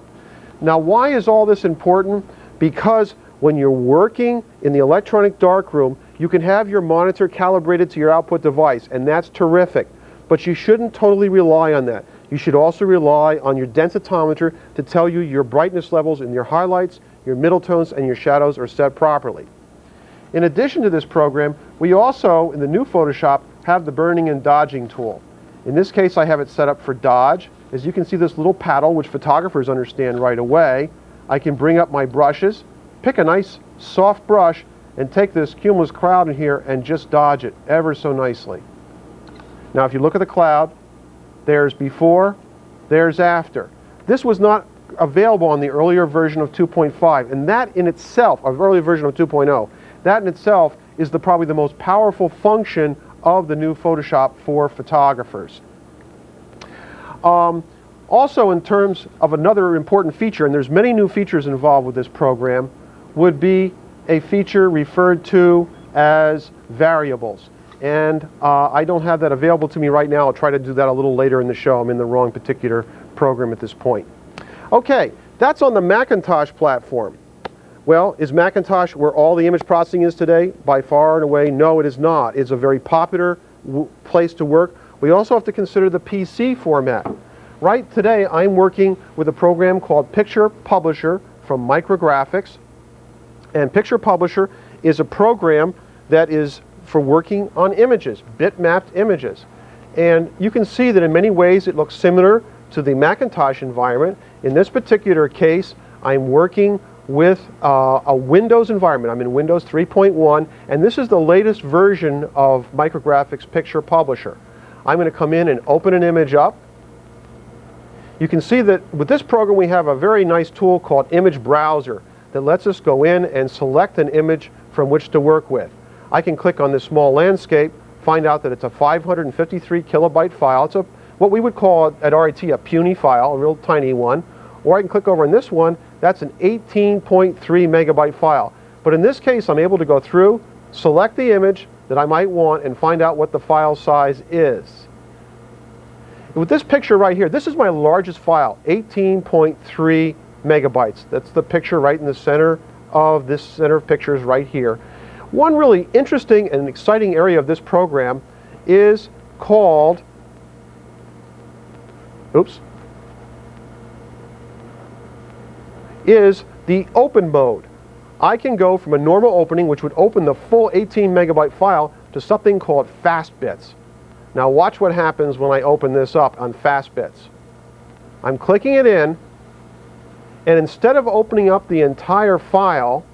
Now, why is all this important? Because when you're working in the electronic darkroom, you can have your monitor calibrated to your output device, and that's terrific. But you shouldn't totally rely on that. You should also rely on your densitometer to tell you your brightness levels in your highlights, your middle tones, and your shadows are set properly. In addition to this program, we also, in the new Photoshop, have the burning and dodging tool. In this case, I have it set up for dodge. As you can see, this little paddle, which photographers understand right away, I can bring up my brushes, pick a nice soft brush, and take this cumulus cloud in here and just dodge it ever so nicely. Now, if you look at the cloud, there's before, there's after. This was not available on the earlier version of 2.5, and that in itself, an earlier version of 2.0, that in itself is probably the most powerful function of the new Photoshop for photographers. Also, in terms of another important feature, and there's many new features involved with this program, would be a feature referred to as variables. And I don't have that available to me right now. I'll try to do that a little later in the show. I'm in the wrong particular program at this point. Okay, that's on the Macintosh platform. Well, is Macintosh where all the image processing is today? By far and away, no, it is not. It's a very popular place to work. We also have to consider the PC format. Right today, I'm working with a program called Picture Publisher from Micrographics. And Picture Publisher is a program that is for working on images, bitmapped images. And you can see that in many ways it looks similar to the Macintosh environment. In this particular case, I'm working with a Windows environment. I'm in Windows 3.1, and this is the latest version of Micrographics Picture Publisher. I'm going to come in and open an image up. You can see that with this program we have a very nice tool called Image Browser that lets us go in and select an image from which to work with. I can click on this small landscape, find out that it's a 553 kilobyte file. It's what we would call at RIT a puny file, a real tiny one. Or I can click over on this one. That's an 18.3 megabyte file. But in this case, I'm able to go through, select the image that I might want, and find out what the file size is. With this picture right here, this is my largest file, 18.3 megabytes. That's the picture right in the center of this center of pictures right here. One really interesting and exciting area of this program is called, is the open mode. I can go from a normal opening, which would open the full 18 megabyte file, to something called fast bits. Now watch what happens when I open this up on fast bits. I'm clicking it in, and instead of opening up the entire file,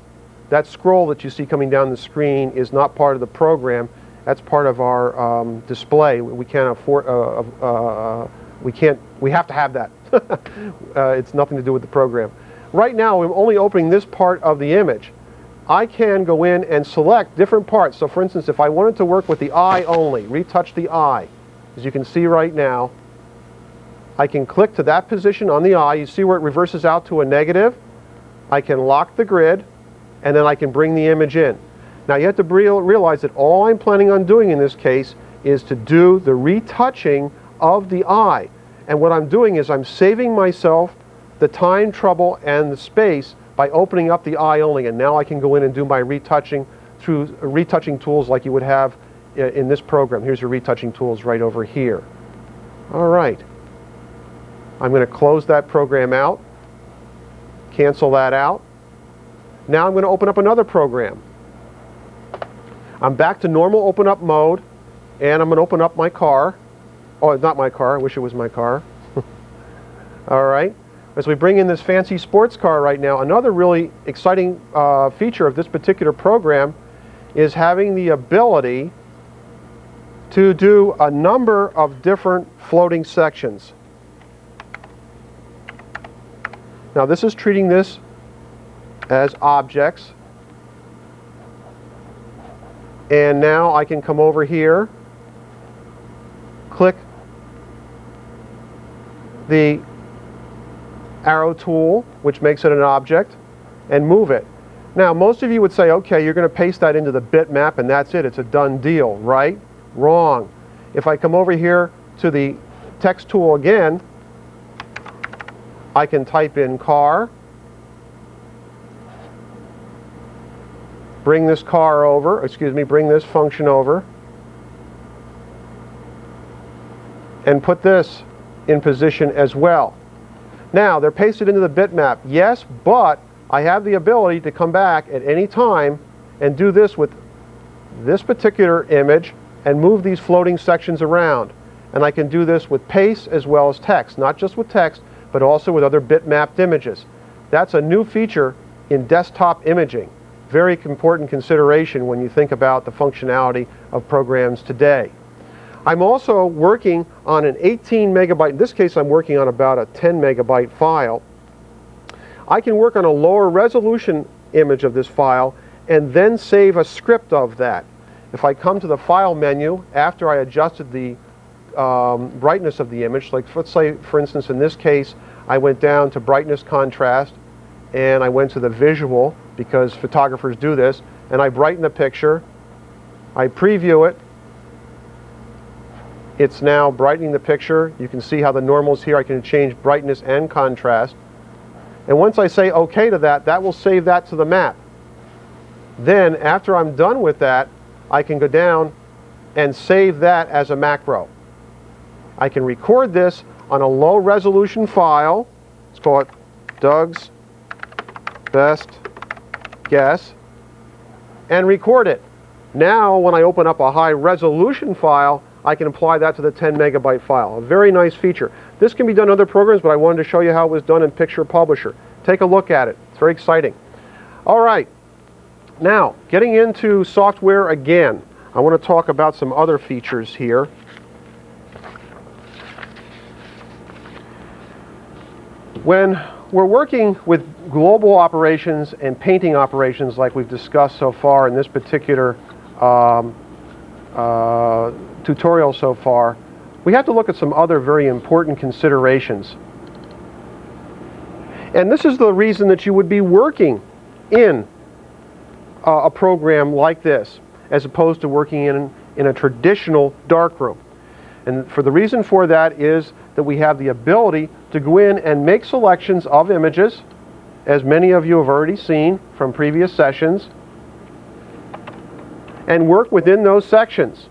that scroll that you see coming down the screen is not part of the program. That's part of our display. We can't afford, we have to have that. It's nothing to do with the program. Right now, I'm only opening this part of the image. I can go in and select different parts. So for instance, if I wanted to work with the eye only, retouch the eye, as you can see right now, I can click to that position on the eye. You see where it reverses out to a negative? I can lock the grid, and then I can bring the image in. Now you have to realize that all I'm planning on doing in this case is to do the retouching of the eye. And what I'm doing is I'm saving myself the time, trouble, and the space by opening up the eye only. And now I can go in and do my retouching through retouching tools like you would have in this program. Here's your retouching tools right over here. All right. I'm going to close that program out, cancel that out. Now I'm going to open up another program. I'm back to normal open up mode, and I'm going to open up my car. Oh, it's not my car. I wish it was my car. All right. as we bring in this fancy sports car right now, another really exciting feature of this particular program is having the ability to do a number of different floating sections. Now this is treating this as objects. And now I can come over here, click the arrow tool, which makes it an object, and move it. Now most of you would say, okay, you're going to paste that into the bitmap and that's it, it's a done deal, right? Wrong. If I come over here to the text tool again, I can type in car, bring this car over, bring this function over, and put this in position as well. Now, they're pasted into the bitmap, yes, but I have the ability to come back at any time and do this with this particular image and move these floating sections around. And I can do this with paste as well as text, not just with text, but also with other bitmapped images. That's a new feature in desktop imaging. Very important consideration when you think about the functionality of programs today. I'm also working on an 18 megabyte, in this case I'm working on about a 10 megabyte file. I can work on a lower resolution image of this file and then save a script of that. If I come to the file menu after I adjusted the brightness of the image, like let's say for instance in this case I went down to brightness contrast and I went to the visual, because photographers do this, and I brighten the picture, I preview it, it's now brightening the picture. You can see how the normals here, I can change brightness and contrast. And once I say OK to that, that will save that to the map. Then after I'm done with that, I can go down and save that as a macro. I can record this on a low resolution file. Let's call it Doug's Best Guess, and record it. Now when I open up a high resolution file, I can apply that to the 10 megabyte file. A very nice feature. This can be done in other programs, but I wanted to show you how it was done in Picture Publisher. Take a look at it. It's very exciting. All right. Now, getting into software again, I want to talk about some other features here. When we're working with global operations and painting operations like we've discussed so far in this particular tutorial so far, we have to look at some other very important considerations. And this is the reason that you would be working in a program like this as opposed to working in a traditional darkroom. And for the reason for that is that we have the ability to go in and make selections of images, as many of you have already seen from previous sessions, and work within those sections.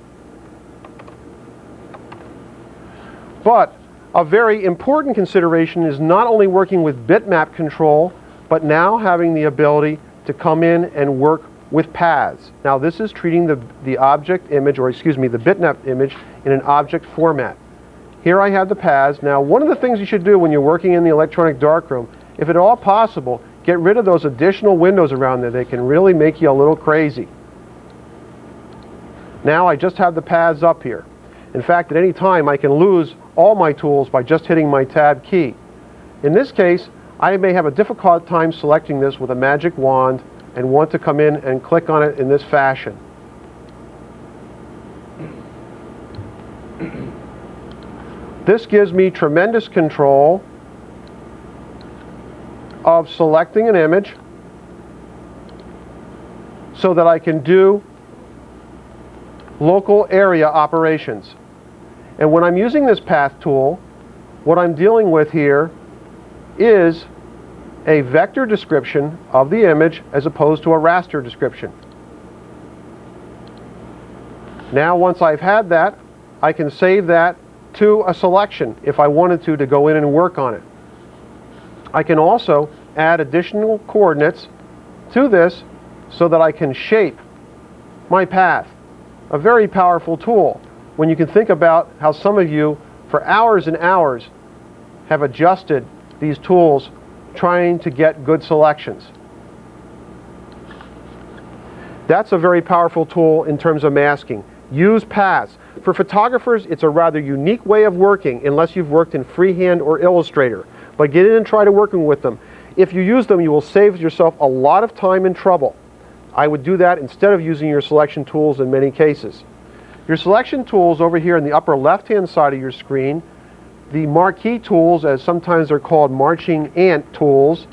But a very important consideration is not only working with bitmap control, but now having the ability to come in and work with paths. Now this is treating the object image, or excuse me, the bitmap image in an object format. Here I have the paths. Now one of the things you should do when you're working in the electronic darkroom, if at all possible, get rid of those additional windows around there. They can really make you a little crazy. Now I just have the paths up here. In fact, at any time I can lose all my tools by just hitting my tab key. In this case, I may have a difficult time selecting this with a magic wand and want to come in and click on it in this fashion. This gives me tremendous control of selecting an image so that I can do local area operations. And when I'm using this path tool, what I'm dealing with here is a vector description of the image as opposed to a raster description. Now once I've had that, I can save that to a selection if I wanted to go in and work on it. I can also add additional coordinates to this so that I can shape my path. A very powerful tool when you can think about how some of you for hours and hours have adjusted these tools trying to get good selections. That's a very powerful tool in terms of masking. Use paths. For photographers, it's a rather unique way of working unless you've worked in freehand or Illustrator. But get in and try to working with them. If you use them, you will save yourself a lot of time and trouble. I would do that instead of using your selection tools in many cases. Your selection tools over here in the upper left-hand side of your screen, the marquee tools, as sometimes they're called marching ant tools,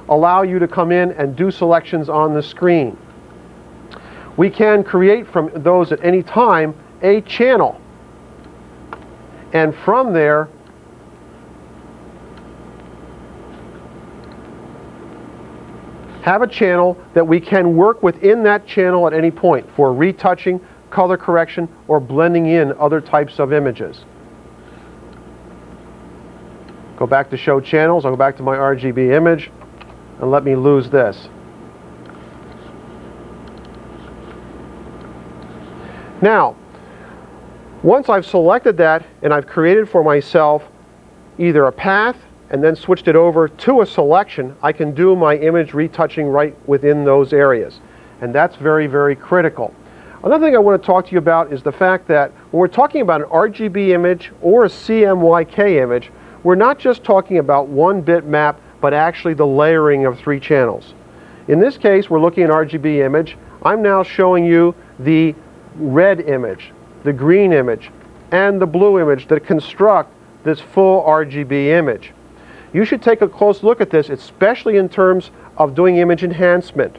allow you to come in and do selections on the screen. We can create from those at any time a channel. And from there, have a channel that we can work within that channel at any point for retouching, color correction, or blending in other types of images. Go back to show channels. I'll go back to my RGB image and let me lose this. Now, once I've selected that and I've created for myself either a path and then switched it over to a selection, I can do my image retouching right within those areas. And that's very, very critical. Another thing I want to talk to you about is the fact that when we're talking about an RGB image or a CMYK image, we're not just talking about one bit map, but actually the layering of 3 channels. In this case, we're looking at RGB image. I'm now showing you the red image, the green image, and the blue image that construct this full RGB image. You should take a close look at this, especially in terms of doing image enhancement,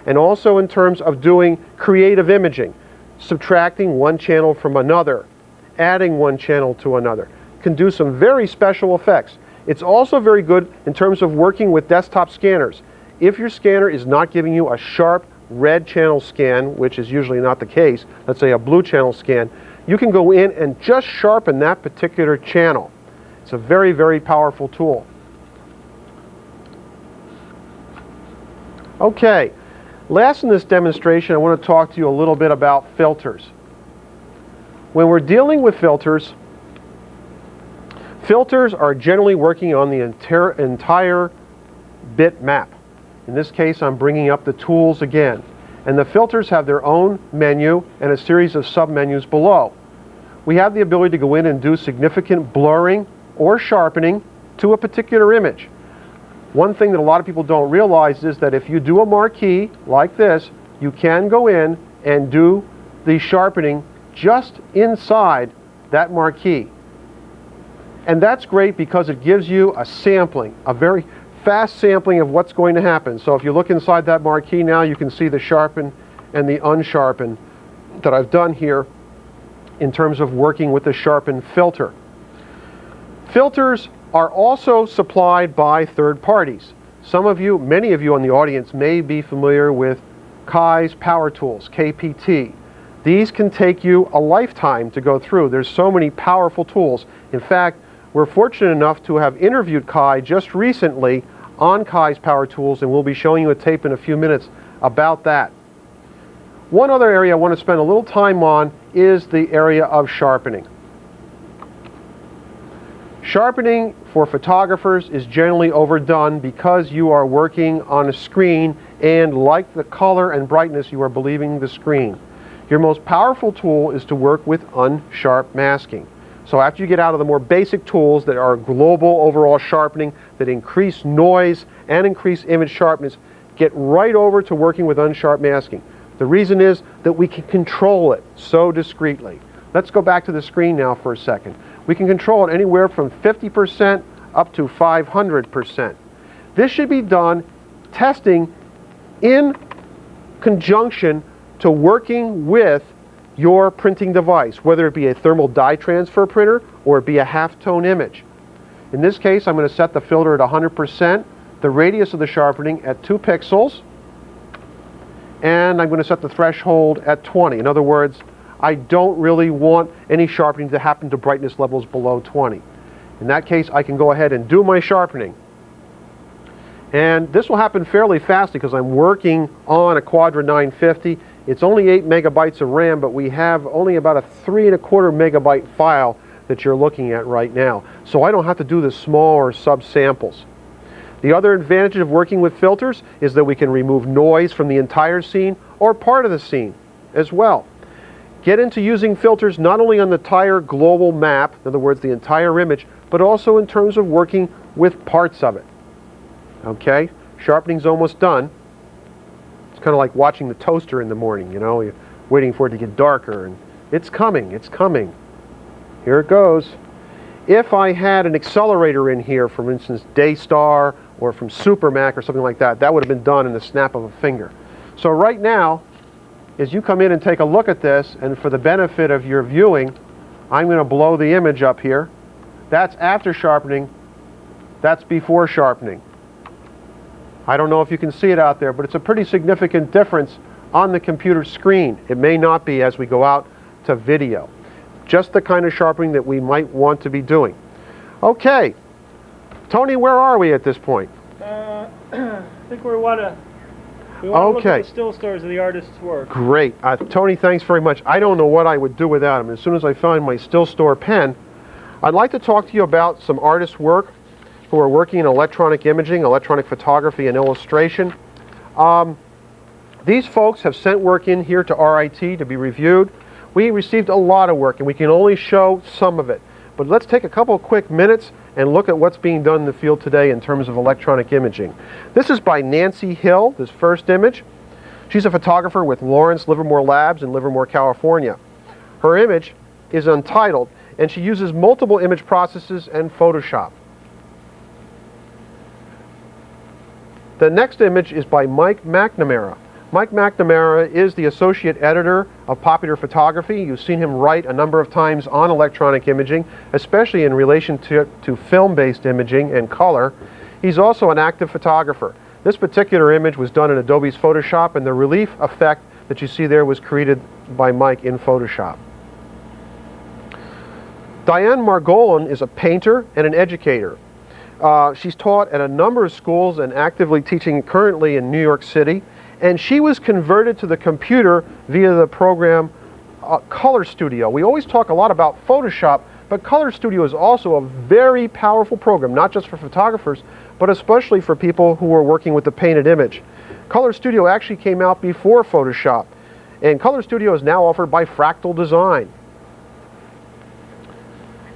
and also in terms of doing creative imaging, subtracting one channel from another, adding one channel to another. Can do some very special effects. It's also very good in terms of working with desktop scanners. If your scanner is not giving you a sharp red channel scan, which is usually not the case, let's say a blue channel scan, you can go in and just sharpen that particular channel. It's a very, very powerful tool. Okay, last in this demonstration, I want to talk to you a little bit about filters. When we're dealing with filters, filters are generally working on the entire bit map. In this case, I'm bringing up the tools again. And the filters have their own menu and a series of submenus below. We have the ability to go in and do significant blurring or sharpening to a particular image. One thing that a lot of people don't realize is that if you do a marquee like this, you can go in and do the sharpening just inside that marquee. And that's great because it gives you a sampling, a very fast sampling of what's going to happen. So if you look inside that marquee now, you can see the sharpen and the unsharpen that I've done here in terms of working with the sharpen filter. Filters are also supplied by third parties. Some of you, many of you in the audience may be familiar with Kai's Power Tools, KPT. These can take you a lifetime to go through. There's so many powerful tools. In fact, we're fortunate enough to have interviewed Kai just recently on Kai's Power Tools, and we'll be showing you a tape in a few minutes about that. One other area I want to spend a little time on is the area of sharpening. Sharpening for photographers is generally overdone because you are working on a screen and like the color and brightness, you are believing the screen. Your most powerful tool is to work with unsharp masking. So after you get out of the more basic tools that are global overall sharpening, that increase noise and increase image sharpness, get right over to working with unsharp masking. The reason is that we can control it so discreetly. Let's go back to the screen now for a second. We can control it anywhere from 50% up to 500%. This should be done testing in conjunction to working with your printing device, whether it be a thermal dye transfer printer or it be a halftone image. In this case, I'm going to set the filter at 100%, the radius of the sharpening at 2 pixels, and I'm going to set the threshold at 20. In other words, I don't really want any sharpening to happen to brightness levels below 20. In that case, I can go ahead and do my sharpening. And this will happen fairly fast because I'm working on a Quadra 950. It's only 8 megabytes of RAM, but we have only about a 3¼ megabyte file that you're looking at right now. So I don't have to do the smaller subsamples. The other advantage of working with filters is that we can remove noise from the entire scene or part of the scene as well. Get into using filters not only on the entire global map, in other words, the entire image, but also in terms of working with parts of it. Okay? Sharpening's almost done. It's kind of like watching the toaster in the morning, you know, you're waiting for it to get darker, and it's coming, it's coming. Here it goes. If I had an accelerator in here, for instance, Daystar or from Supermac or something like that, that would have been done in the snap of a finger. So right now, as you come in and take a look at this, and for the benefit of your viewing, I'm going to blow the image up here. That's after sharpening. That's before sharpening. I don't know if you can see it out there, but it's a pretty significant difference on the computer screen. It may not be as we go out to video. Just the kind of sharpening that we might want to be doing. Okay. Tony, where are we at this point? I think we want to look at the still stores of the artist's work. Great. Tony, thanks very much. I don't know what I would do without him. As soon as I find my still store pen, I'd like to talk to you about some artist work who are working in electronic imaging, electronic photography, and illustration. These folks have sent work in here to RIT to be reviewed. We received a lot of work, and we can only show some of it. But let's take a couple of quick minutes and look at what's being done in the field today in terms of electronic imaging. This is by Nancy Hill, this first image. She's a photographer with Lawrence Livermore Labs in Livermore, California. Her image is untitled, and she uses multiple image processes and Photoshop. The next image is by Mike McNamara. Mike McNamara is the associate editor of Popular Photography. You've seen him write a number of times on electronic imaging, especially in relation to film-based imaging and color. He's also an active photographer. This particular image was done in Adobe's Photoshop, and the relief effect that you see there was created by Mike in Photoshop. Diane Margolin is a painter and an educator. She's taught at a number of schools and actively teaching currently in New York City. And she was converted to the computer via the program Color Studio. We always talk a lot about Photoshop, but Color Studio is also a very powerful program, not just for photographers, but especially for people who are working with the painted image. Color Studio actually came out before Photoshop, and Color Studio is now offered by Fractal Design.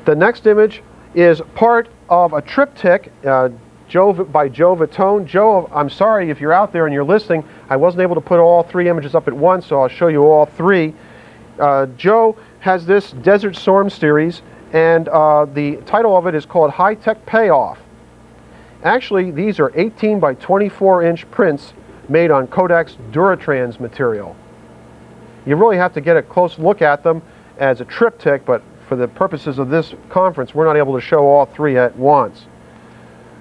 The next image is part of a triptych by Joe Vitone. Joe, I'm sorry if you're out there and you're listening. I wasn't able to put all three images up at once, so I'll show you all three. Joe has this Desert Storm series, and the title of it is called High Tech Payoff. Actually, these are 18 by 24 inch prints made on Kodak's Duratrans material. You really have to get a close look at them as a triptych, but for the purposes of this conference, we're not able to show all three at once.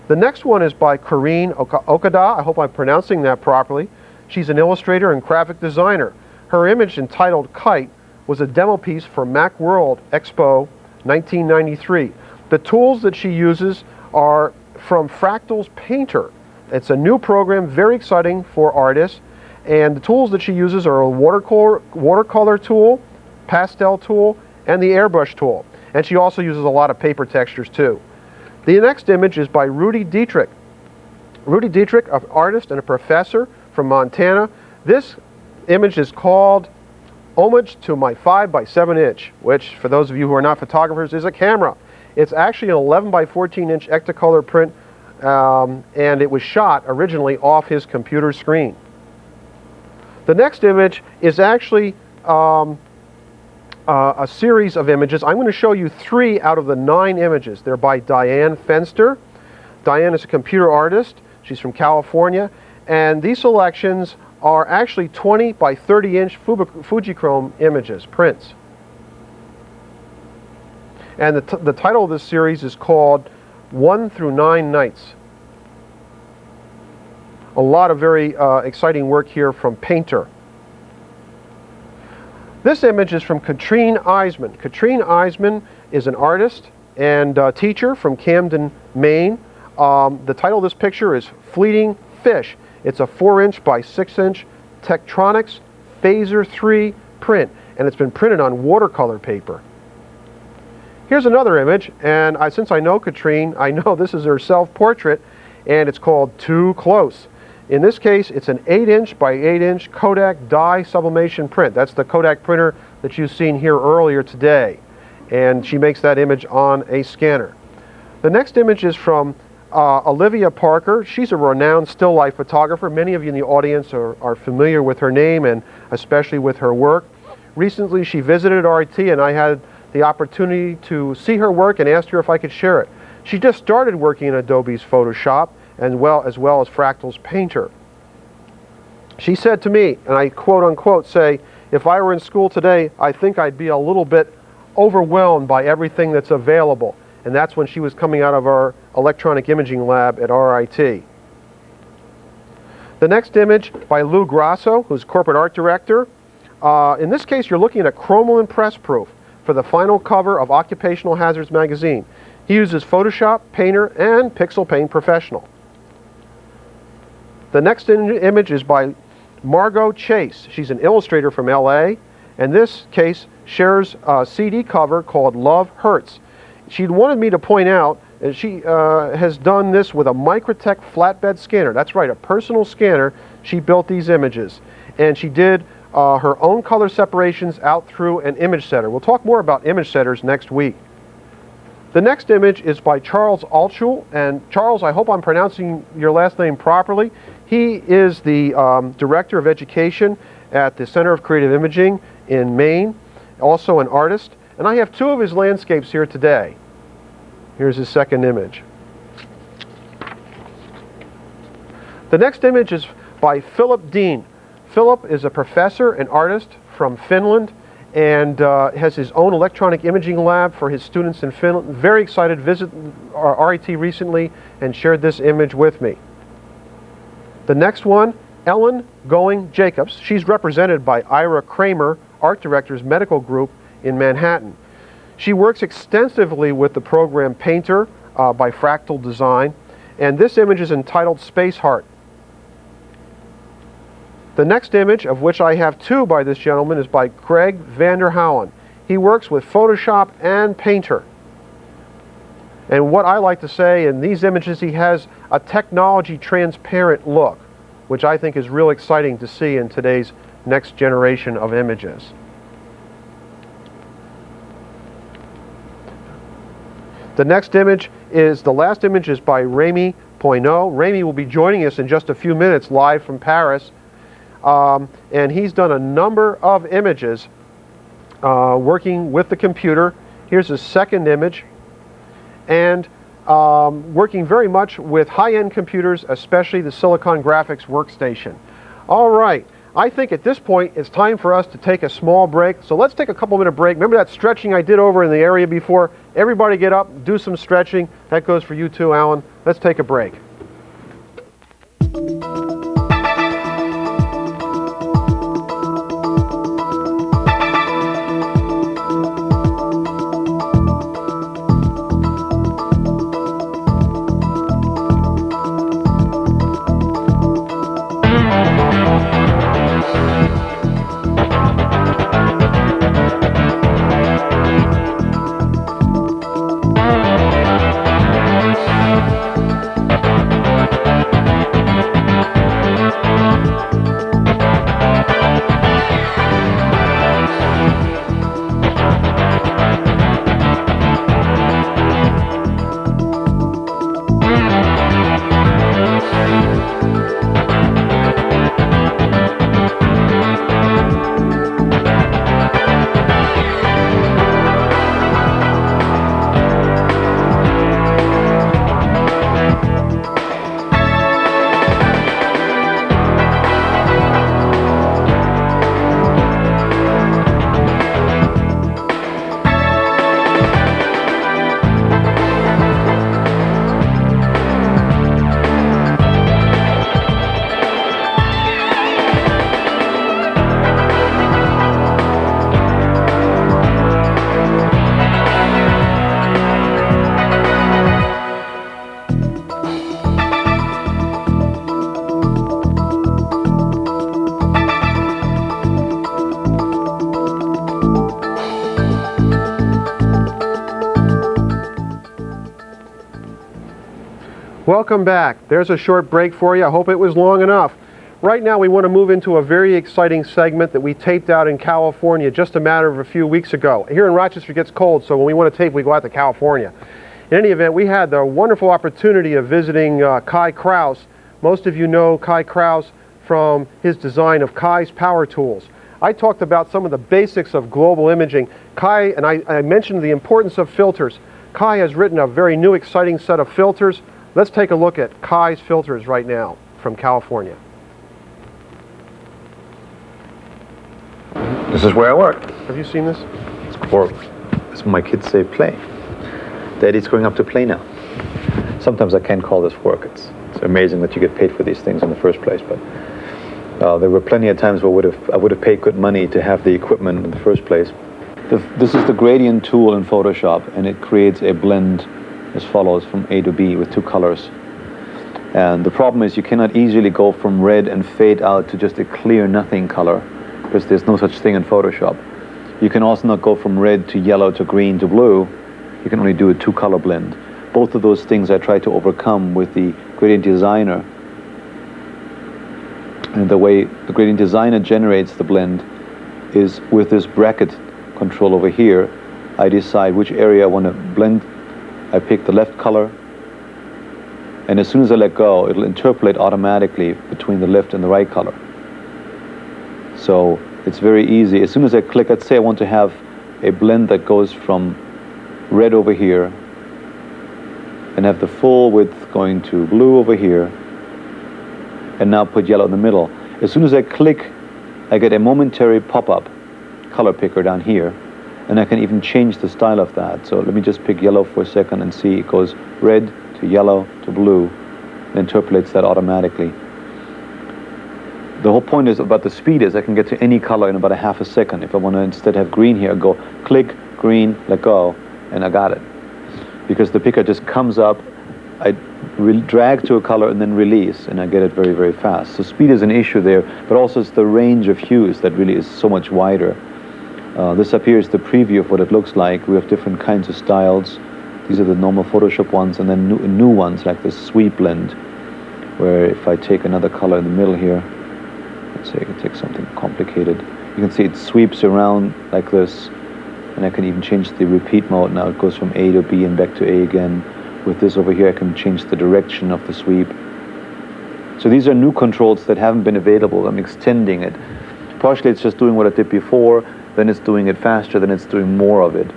The next one is by Corrine Okada. I hope I'm pronouncing that properly. She's an illustrator and graphic designer. Her image, entitled Kite, was a demo piece for Macworld Expo 1993. The tools that she uses are from Fractal's Painter. It's a new program, very exciting for artists. And the tools that she uses are a watercolor tool, pastel tool, and the airbrush tool. And she also uses a lot of paper textures too. The next image is by Rudy Dietrich. Rudy Dietrich, an artist and a professor from Montana. This image is called Homage to My 5 by 7 inch, which, for those of you who are not photographers, is a camera. It's actually an 11 by 14 inch Ectacolor print, and it was shot originally off his computer screen. The next image is actually a series of images. I'm going to show you 3 out of the 9 images. They're by Diane Fenster. Diane is a computer artist. She's from California. And these selections are actually 20 by 30 inch Fujichrome images, prints. And the title of this series is called 1 through 9 Nights. A lot of very exciting work here from Painter. This image is from Katrine Eisman. Katrine Eisman is an artist and teacher from Camden, Maine. The title of this picture is Fleeting Fish. It's a 4 inch by 6 inch Tektronix Phaser 3 print, and it's been printed on watercolor paper. Here's another image, and since I know Katrine, I know this is her self-portrait, and it's called Too Close. In this case, it's an 8-inch by 8-inch Kodak dye sublimation print. That's the Kodak printer that you've seen here earlier today. And she makes that image on a scanner. The next image is from Olivia Parker. She's a renowned still life photographer. Many of you in the audience are familiar with her name and especially with her work. Recently she visited RIT and I had the opportunity to see her work and asked her if I could share it. She just started working in Adobe's Photoshop as well as Fractal's Painter. She said to me, and I quote unquote say, if I were in school today, I think I'd be a little bit overwhelmed by everything that's available. And that's when she was coming out of our electronic imaging lab at RIT. The next image by Lou Grasso, who's corporate art director. In this case, you're looking at a chromoline press proof for the final cover of Occupational Hazards magazine. He uses Photoshop, Painter, and Pixel Paint Professional. The next image is by Margot Chase. She's an illustrator from LA, and this case shares a CD cover called Love Hurts. She wanted me to point out that she has done this with a Microtech flatbed scanner. That's right, a personal scanner. She built these images, and she did her own color separations out through an image setter. We'll talk more about image setters next week. The next image is by Charles Altschul, and Charles, I hope I'm pronouncing your last name properly. He is the Director of Education at the Center of Creative Imaging in Maine, also an artist, and I have two of his landscapes here today. Here's his second image. The next image is by Philip Dean. Philip is a professor and artist from Finland and has his own electronic imaging lab for his students in Finland. Very excited, visited our RIT recently and shared this image with me. The next one, Ellen Going Jacobs. She's represented by Ira Kramer, Art Director's Medical Group in Manhattan. She works extensively with the program Painter by Fractal Design, and this image is entitled Space Heart. The next image, of which I have two by this gentleman, is by Greg Vanderhouen. He works with Photoshop and Painter. And what I like to say in these images, he has a technology transparent look, which I think is real exciting to see in today's next generation of images. The next image is, the last image is by Rémi Poineau. Rémi will be joining us in just a few minutes live from Paris. And he's done a number of images working with the computer. Here's his second image. And working very much with high-end computers, especially the Silicon Graphics workstation. All right. I think at this point it's time for us to take a small break. So let's take a couple-minute break. Remember that stretching I did over in the area before? Everybody get up, do some stretching. That goes for you too, Alan. Let's take a break. Welcome back. There's a short break for you. I hope it was long enough. Right now we want to move into a very exciting segment that we taped out in California just a matter of a few weeks ago. Here in Rochester it gets cold, so when we want to tape we go out to California. In any event, we had the wonderful opportunity of visiting Kai Kraus. Most of you know Kai Kraus from his design of Kai's Power Tools. I talked about some of the basics of global imaging. Kai, and I mentioned the importance of filters. Kai has written a very new, exciting set of filters. Let's take a look at Kai's filters right now from California. This is where I work. Have you seen this? Or, as my kids say, play. Daddy's going up to play now. Sometimes I can't call this work. It's amazing that you get paid for these things in the first place, but there were plenty of times where I would have paid good money to have the equipment in the first place. This is the gradient tool in Photoshop, and it creates a blend as follows from A to B with two colors. And the problem is you cannot easily go from red and fade out to just a clear nothing color, because there's no such thing in Photoshop. You can also not go from red to yellow to green to blue. You can only do a two-color blend. Both of those things I try to overcome with the Gradient Designer. And the way the Gradient Designer generates the blend is with this bracket control over here. I decide which area I want to blend. I pick the left color, and as soon as I let go, it'll interpolate automatically between the left and the right color. So it's very easy. As soon as I click, let's say I want to have a blend that goes from red over here and have the full width going to blue over here, and now put yellow in the middle. As soon as I click, I get a momentary pop-up color picker down here, and I can even change the style of that. So let me just pick yellow for a second and see it goes red to yellow to blue, and interpolates that automatically. The whole point is about the speed is I can get to any color in about a half a second. If I want to instead have green here, I go click, green, let go, and I got it. Because the picker just comes up, I drag to a color and then release, and I get it very, very fast. So speed is an issue there, but also it's the range of hues that really is so much wider. This up here is the preview of what it looks like. We have different kinds of styles. These are the normal Photoshop ones, and then new ones like this sweep blend, where if I take another color in the middle here, let's say I can take something complicated, you can see it sweeps around like this, and I can even change the repeat mode. Now it goes from A to B and back to A again. With this over here, I can change the direction of the sweep. So these are new controls that haven't been available. I'm extending it. Partially it's just doing what I did before, then it's doing it faster, then it's doing more of it.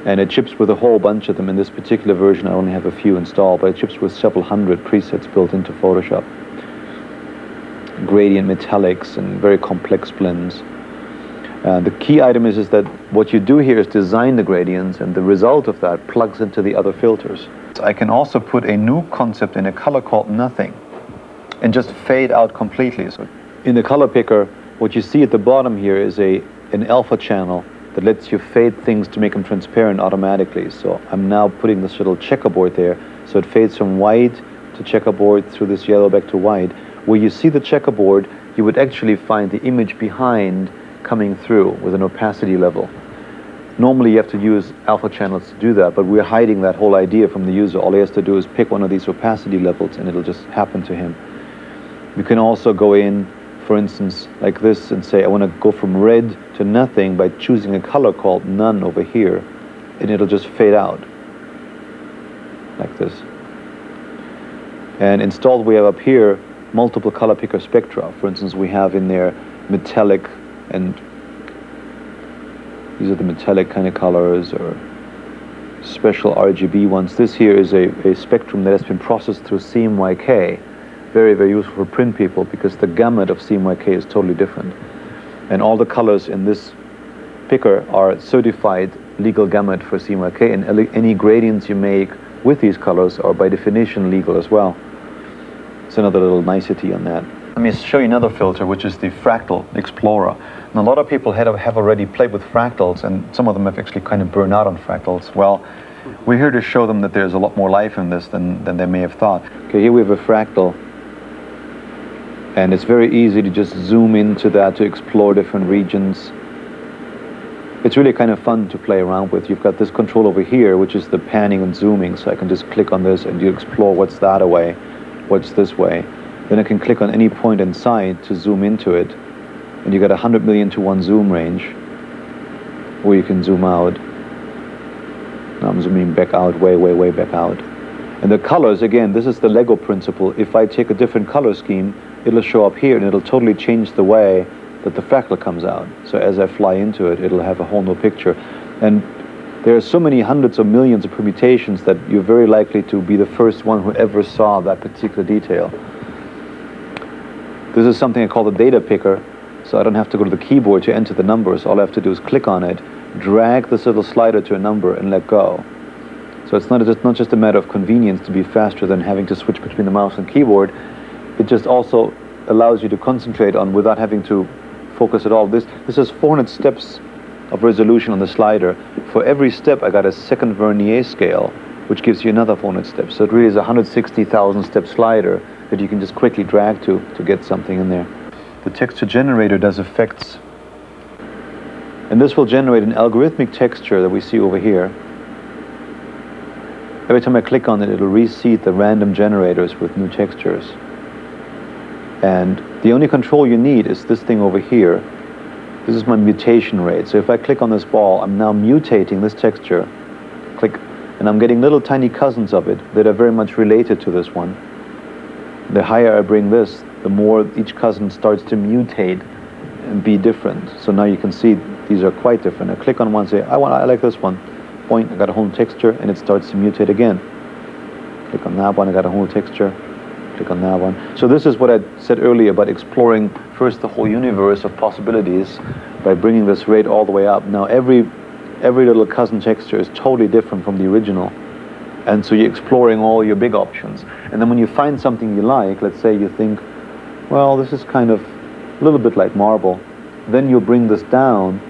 And it ships with a whole bunch of them. In this particular version, I only have a few installed, but it ships with several hundred presets built into Photoshop. Gradient metallics and very complex blends. The key item is that what you do here is design the gradients, and the result of that plugs into the other filters. I can also put a new concept in a color called nothing and just fade out completely. So in the color picker, what you see at the bottom here is an alpha channel that lets you fade things to make them transparent automatically. So I'm now putting this little checkerboard there, so it fades from white to checkerboard through this yellow back to white. Where you see the checkerboard, you would actually find the image behind coming through with an opacity level. Normally you have to use alpha channels to do that, but we're hiding that whole idea from the user. All he has to do is pick one of these opacity levels and it'll just happen to him. You can also go in, for instance, like this and say I want to go from red to nothing by choosing a color called none over here, and it'll just fade out like this. And installed we have up here multiple color picker spectra. For instance, we have in there metallic, and these are the metallic kind of colors, or special RGB ones. This here is a spectrum that has been processed through CMYK. Very, very useful for print people because the gamut of CMYK is totally different. And all the colors in this picker are certified legal gamut for CMYK, and any gradients you make with these colors are by definition legal as well. It's another little nicety on that. Let me show you another filter, which is the Fractal Explorer. And a lot of people have already played with fractals, and some of them have actually kind of burned out on fractals. Well, we're here to show them that there's a lot more life in this than they may have thought. Okay, here we have a fractal, and it's very easy to just zoom into that to explore different regions. It's really kind of fun to play around with. You've got this control over here, which is the panning and zooming, so I can just click on this and you explore what's that away, what's this way. Then I can click on any point inside to zoom into it, and you got 100 million to 1 zoom range, or you can zoom out. Now I'm zooming back out, way, way, way back out. And the colors, again, this is the Lego principle. If I take a different color scheme, it'll show up here and it'll totally change the way that the fractal comes out. So as I fly into it, it'll have a whole new picture. And there are so many hundreds of millions of permutations that you're very likely to be the first one who ever saw that particular detail. This is something I call the data picker, so I don't have to go to the keyboard to enter the numbers. All I have to do is click on it, drag this little slider to a number, and let go. So it's not just a matter of convenience to be faster than having to switch between the mouse and keyboard. It just also allows you to concentrate on without having to focus at all. This is 400 steps of resolution on the slider. For every step I got a second vernier scale, which gives you another 400 steps. So it really is a 160,000 step slider that you can just quickly drag to get something in there. The texture generator does effects, and this will generate an algorithmic texture that we see over here. Every time I click on it, it'll reseed the random generators with new textures. And the only control you need is this thing over here. This is my mutation rate. So if I click on this ball, I'm now mutating this texture. Click, and I'm getting little tiny cousins of it that are very much related to this one. The higher I bring this, the more each cousin starts to mutate and be different. So now you can see these are quite different. I click on one, say, I like this one. Point, I got a whole new texture, and it starts to mutate again. Click on that one, I got a whole new texture. Click on that one. So this is what I said earlier about exploring first the whole universe of possibilities by bringing this rate all the way up. Now every little cousin texture is totally different from the original, and so you're exploring all your big options. And then when you find something you like, let's say you think, well, this is kind of a little bit like marble, then you bring this down,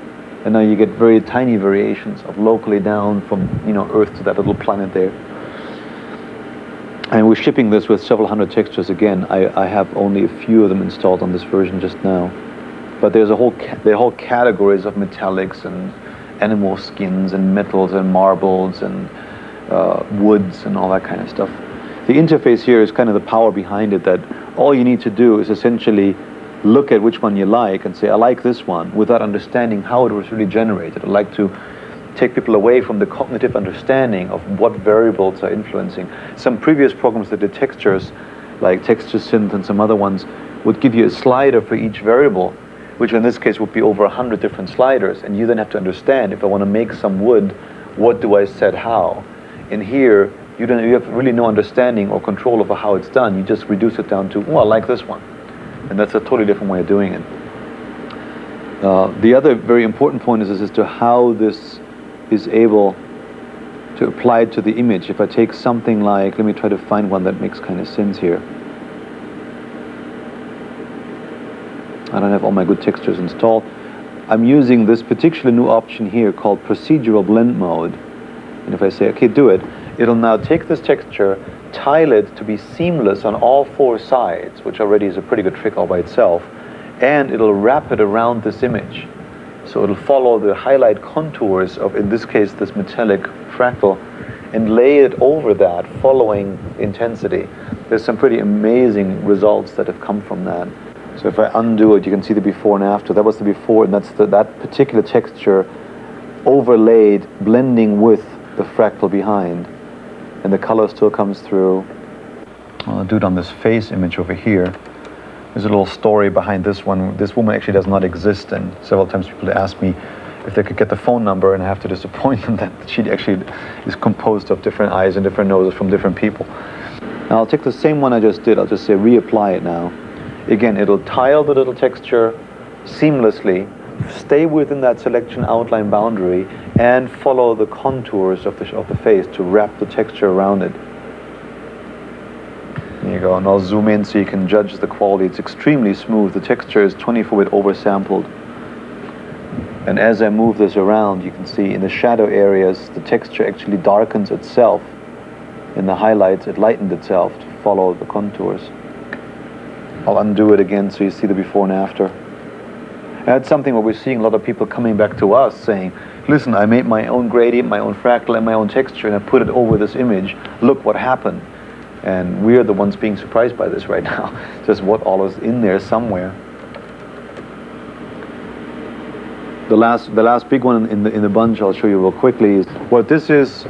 and now you get very tiny variations of locally down from Earth to that little planet there. And we're shipping this with several hundred textures again. I have only a few of them installed on this version just now. But there's there are whole categories of metallics and animal skins and metals and marbles and woods and all that kind of stuff. The interface here is kind of the power behind it, that all you need to do is essentially look at which one you like and say, I like this one, without understanding how it was really generated. I'd like to take people away from the cognitive understanding of what variables are influencing. Some previous programs that did textures, like Texture Synth and some other ones, would give you a slider for each variable, which in this case would be over 100 different sliders, and you then have to understand, if I want to make some wood, what do I set how? In here, you have really no understanding or control over how it's done. You just reduce it down to, oh, I like this one. And that's a totally different way of doing it. The other very important point is as to how this is able to apply it to the image. If I take something like, let me try to find one that makes kind of sense here. I don't have all my good textures installed. I'm using this particular new option here called procedural blend mode. And if I say, okay, do it, it'll now take this texture, tile it to be seamless on all 4 sides, which already is a pretty good trick all by itself, and it'll wrap it around this image. So it'll follow the highlight contours of, in this case, this metallic fractal, and lay it over that following intensity. There's some pretty amazing results that have come from that. So if I undo it, you can see the before and after. That was the before, and that's that particular texture overlaid, blending with the fractal behind. And the color still comes through. I'll do it on this face image over here. There's a little story behind this one. This woman actually does not exist, and several times people ask me if they could get the phone number, and I have to disappoint them that she actually is composed of different eyes and different noses from different people. Now I'll take the same one I just did. I'll just say reapply it now. Again, it'll tile the little texture seamlessly, stay within that selection outline boundary, and follow the contours of the face to wrap the texture around it. There you go, and I'll zoom in so you can judge the quality. It's extremely smooth. The texture is 24-bit oversampled. And as I move this around, you can see in the shadow areas, the texture actually darkens itself. In the highlights, it lightened itself to follow the contours. I'll undo it again so you see the before and after. That's something where we're seeing a lot of people coming back to us saying, listen, I made my own gradient, my own fractal, and my own texture, and I put it over this image. Look what happened. And we're the ones being surprised by this right now. Just what all is in there somewhere. The last big one in the bunch I'll show you real quickly is what this is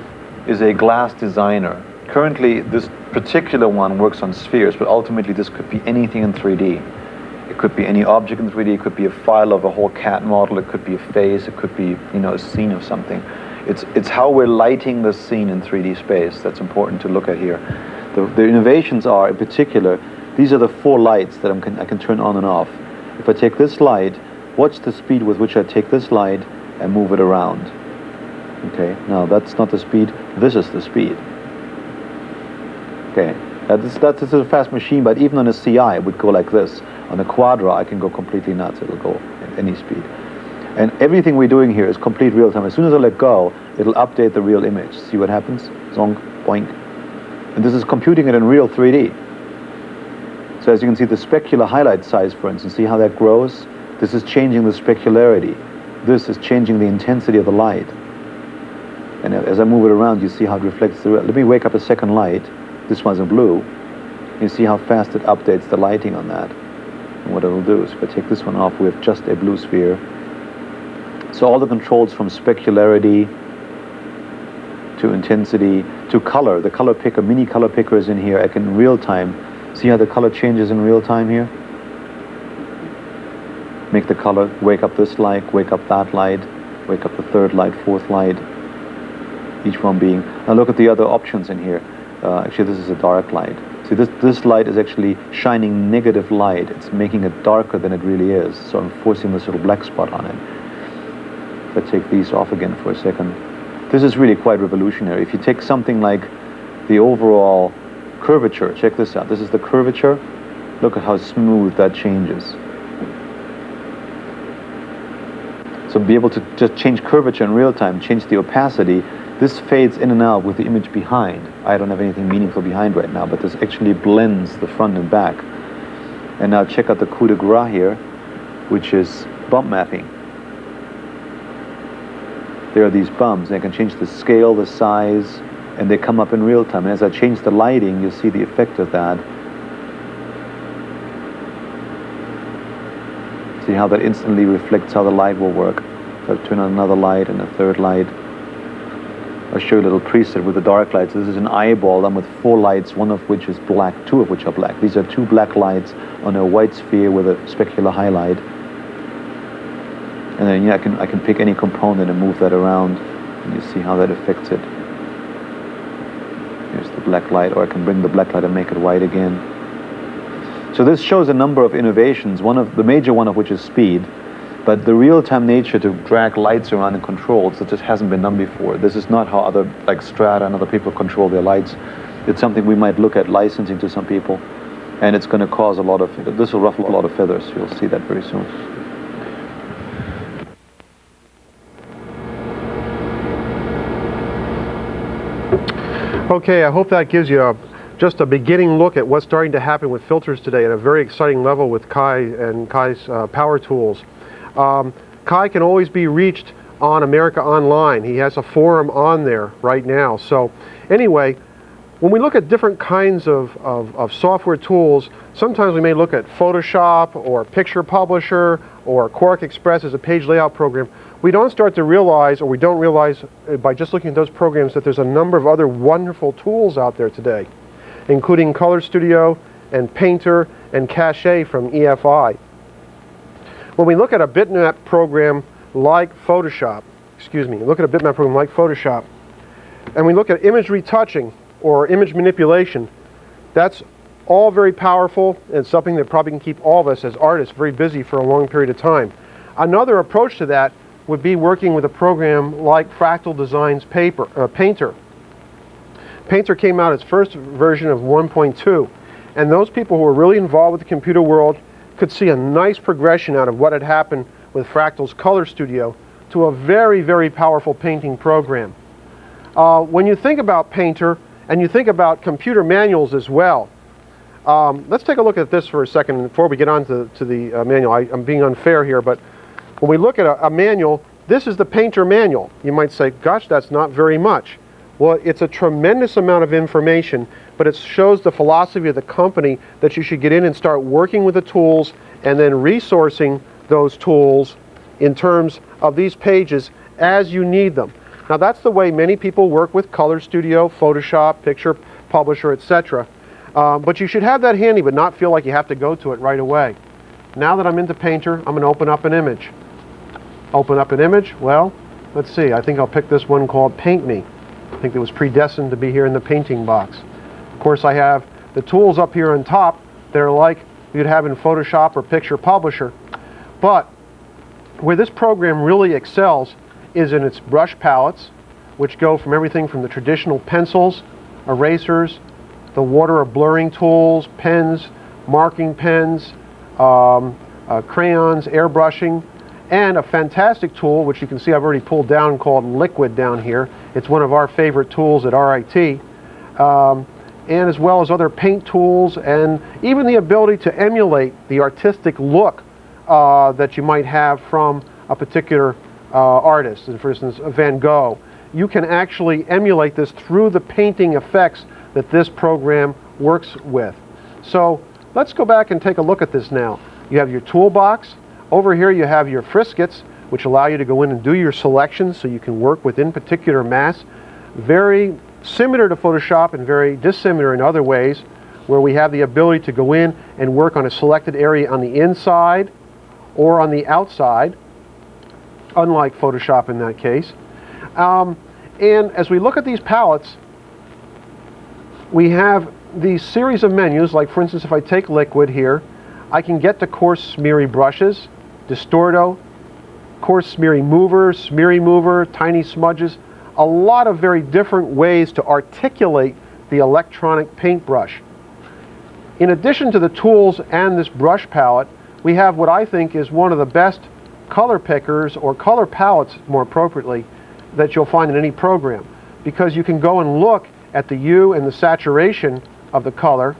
a glass designer. Currently, this particular one works on spheres, but ultimately this could be anything in 3D. It could be any object in 3D. It could be a file of a whole cat model. It could be a face. It could be, you know, a scene of something. It's how we're lighting the scene in 3D space that's important to look at here. The innovations are, in particular, these are the 4 lights that I can turn on and off. If I take this light, watch the speed with which I take this light and move it around. Okay, now that's not the speed. This is the speed. Okay, this is a fast machine, but even on a CI, it would go like this. On a Quadra, I can go completely nuts. It'll go at any speed. And everything we're doing here is complete real time. As soon as I let go, it'll update the real image. See what happens? Zonk, boink. And this is computing it in real 3D. So as you can see, the specular highlight size, for instance, see how that grows? This is changing the specularity. This is changing the intensity of the light. And as I move it around, you see how it reflects through it. Let me wake up a second light. This one's in blue. You see how fast it updates the lighting on that. And what it'll do is if I take this one off with just a blue sphere. So all the controls from specularity to intensity to color. The color picker, mini color picker is in here. I can in real time see how the color changes in real time here. Make the color, wake up this light, wake up that light, wake up the third light, fourth light. Each one being. Now look at the other options in here. Actually, this is a dark light. See, this light is actually shining negative light. It's making it darker than it really is. So I'm forcing this little black spot on it. If I take these off again for a second. This is really quite revolutionary. If you take something like the overall curvature, check this out. This is the curvature. Look at how smooth that changes. So be able to just change curvature in real time, change the opacity. This fades in and out with the image behind. I don't have anything meaningful behind right now, but this actually blends the front and back. And now check out the coup de grace here, which is bump mapping. There are these bumps. I can change the scale, the size, and they come up in real time. And as I change the lighting, you'll see the effect of that. See how that instantly reflects how the light will work. So I turn on another light and a third light. I'll show you a little preset with the dark lights. This is an eyeball done with 4 lights, one of which is black, 2 of which are black. These are 2 black lights on a white sphere with a specular highlight. And then I can pick any component and move that around, and you see how that affects it. Here's the black light, or I can bring the black light and make it white again. So this shows a number of innovations, the major one of which is speed, but the real-time nature to drag lights around in controls that just hasn't been done before. This is not how other, like Strata and other people control their lights. It's something we might look at licensing to some people, and it's going to cause a lot of, this will ruffle a lot of feathers. You'll see that very soon. Okay, I hope that gives you just a beginning look at what's starting to happen with filters today at a very exciting level with Kai and Kai's power tools. Kai can always be reached on America Online. He has a forum on there right now. So anyway, when we look at different kinds of software tools, sometimes we may look at Photoshop or Picture Publisher or Quark Express as a page layout program. We don't start to realize, or we don't realize by just looking at those programs, that there's a number of other wonderful tools out there today, including Color Studio and Painter and Cache from EFI. When we look at a bitmap program like Photoshop, and we look at image retouching or image manipulation, that's all very powerful and something that probably can keep all of us as artists very busy for a long period of time. Another approach to that would be working with a program like Fractal Design's Painter. Painter came out its first version of 1.2, and those people who were really involved with the computer world could see a nice progression out of what had happened with Fractal's Color Studio to a very, very powerful painting program. When you think about Painter, and you think about computer manuals as well, let's take a look at this for a second before we get on to the manual. I'm being unfair here, but when we look at a manual, this is the painter manual. You might say, gosh, that's not very much. Well, it's a tremendous amount of information, but it shows the philosophy of the company that you should get in and start working with the tools and then resourcing those tools in terms of these pages as you need them. Now that's the way many people work with Color Studio, Photoshop, Picture Publisher, etc. But you should have that handy but not feel like you have to go to it right away. Now that I'm into Painter, I'm going to open up an image. Open up an image, well, let's see, I think I'll pick this one called Paint Me. I think it was predestined to be here in the painting box. Of course, I have the tools up here on top that are like you'd have in Photoshop or Picture Publisher. But where this program really excels is in its brush palettes, which go from everything from the traditional pencils, erasers, the water or blurring tools, pens, marking pens, crayons, airbrushing, and a fantastic tool, which you can see I've already pulled down, called Liquid down here. It's one of our favorite tools at RIT. And as well as other paint tools, and even the ability to emulate the artistic look that you might have from a particular artist. And for instance, Van Gogh. You can actually emulate this through the painting effects that this program works with. So let's go back and take a look at this now. You have your toolbox. Over here you have your Friscuits, which allow you to go in and do your selections so you can work within particular mass. Very similar to Photoshop and very dissimilar in other ways, where we have the ability to go in and work on a selected area on the inside or on the outside, unlike Photoshop in that case. And as we look at these palettes, we have these series of menus, like for instance if I take Liquid here, I can get to coarse smeary brushes, Distorto, coarse smeary mover, tiny smudges, a lot of very different ways to articulate the electronic paintbrush. In addition to the tools and this brush palette, we have what I think is one of the best color pickers, or color palettes more appropriately, that you'll find in any program, because you can go and look at the hue and the saturation of the color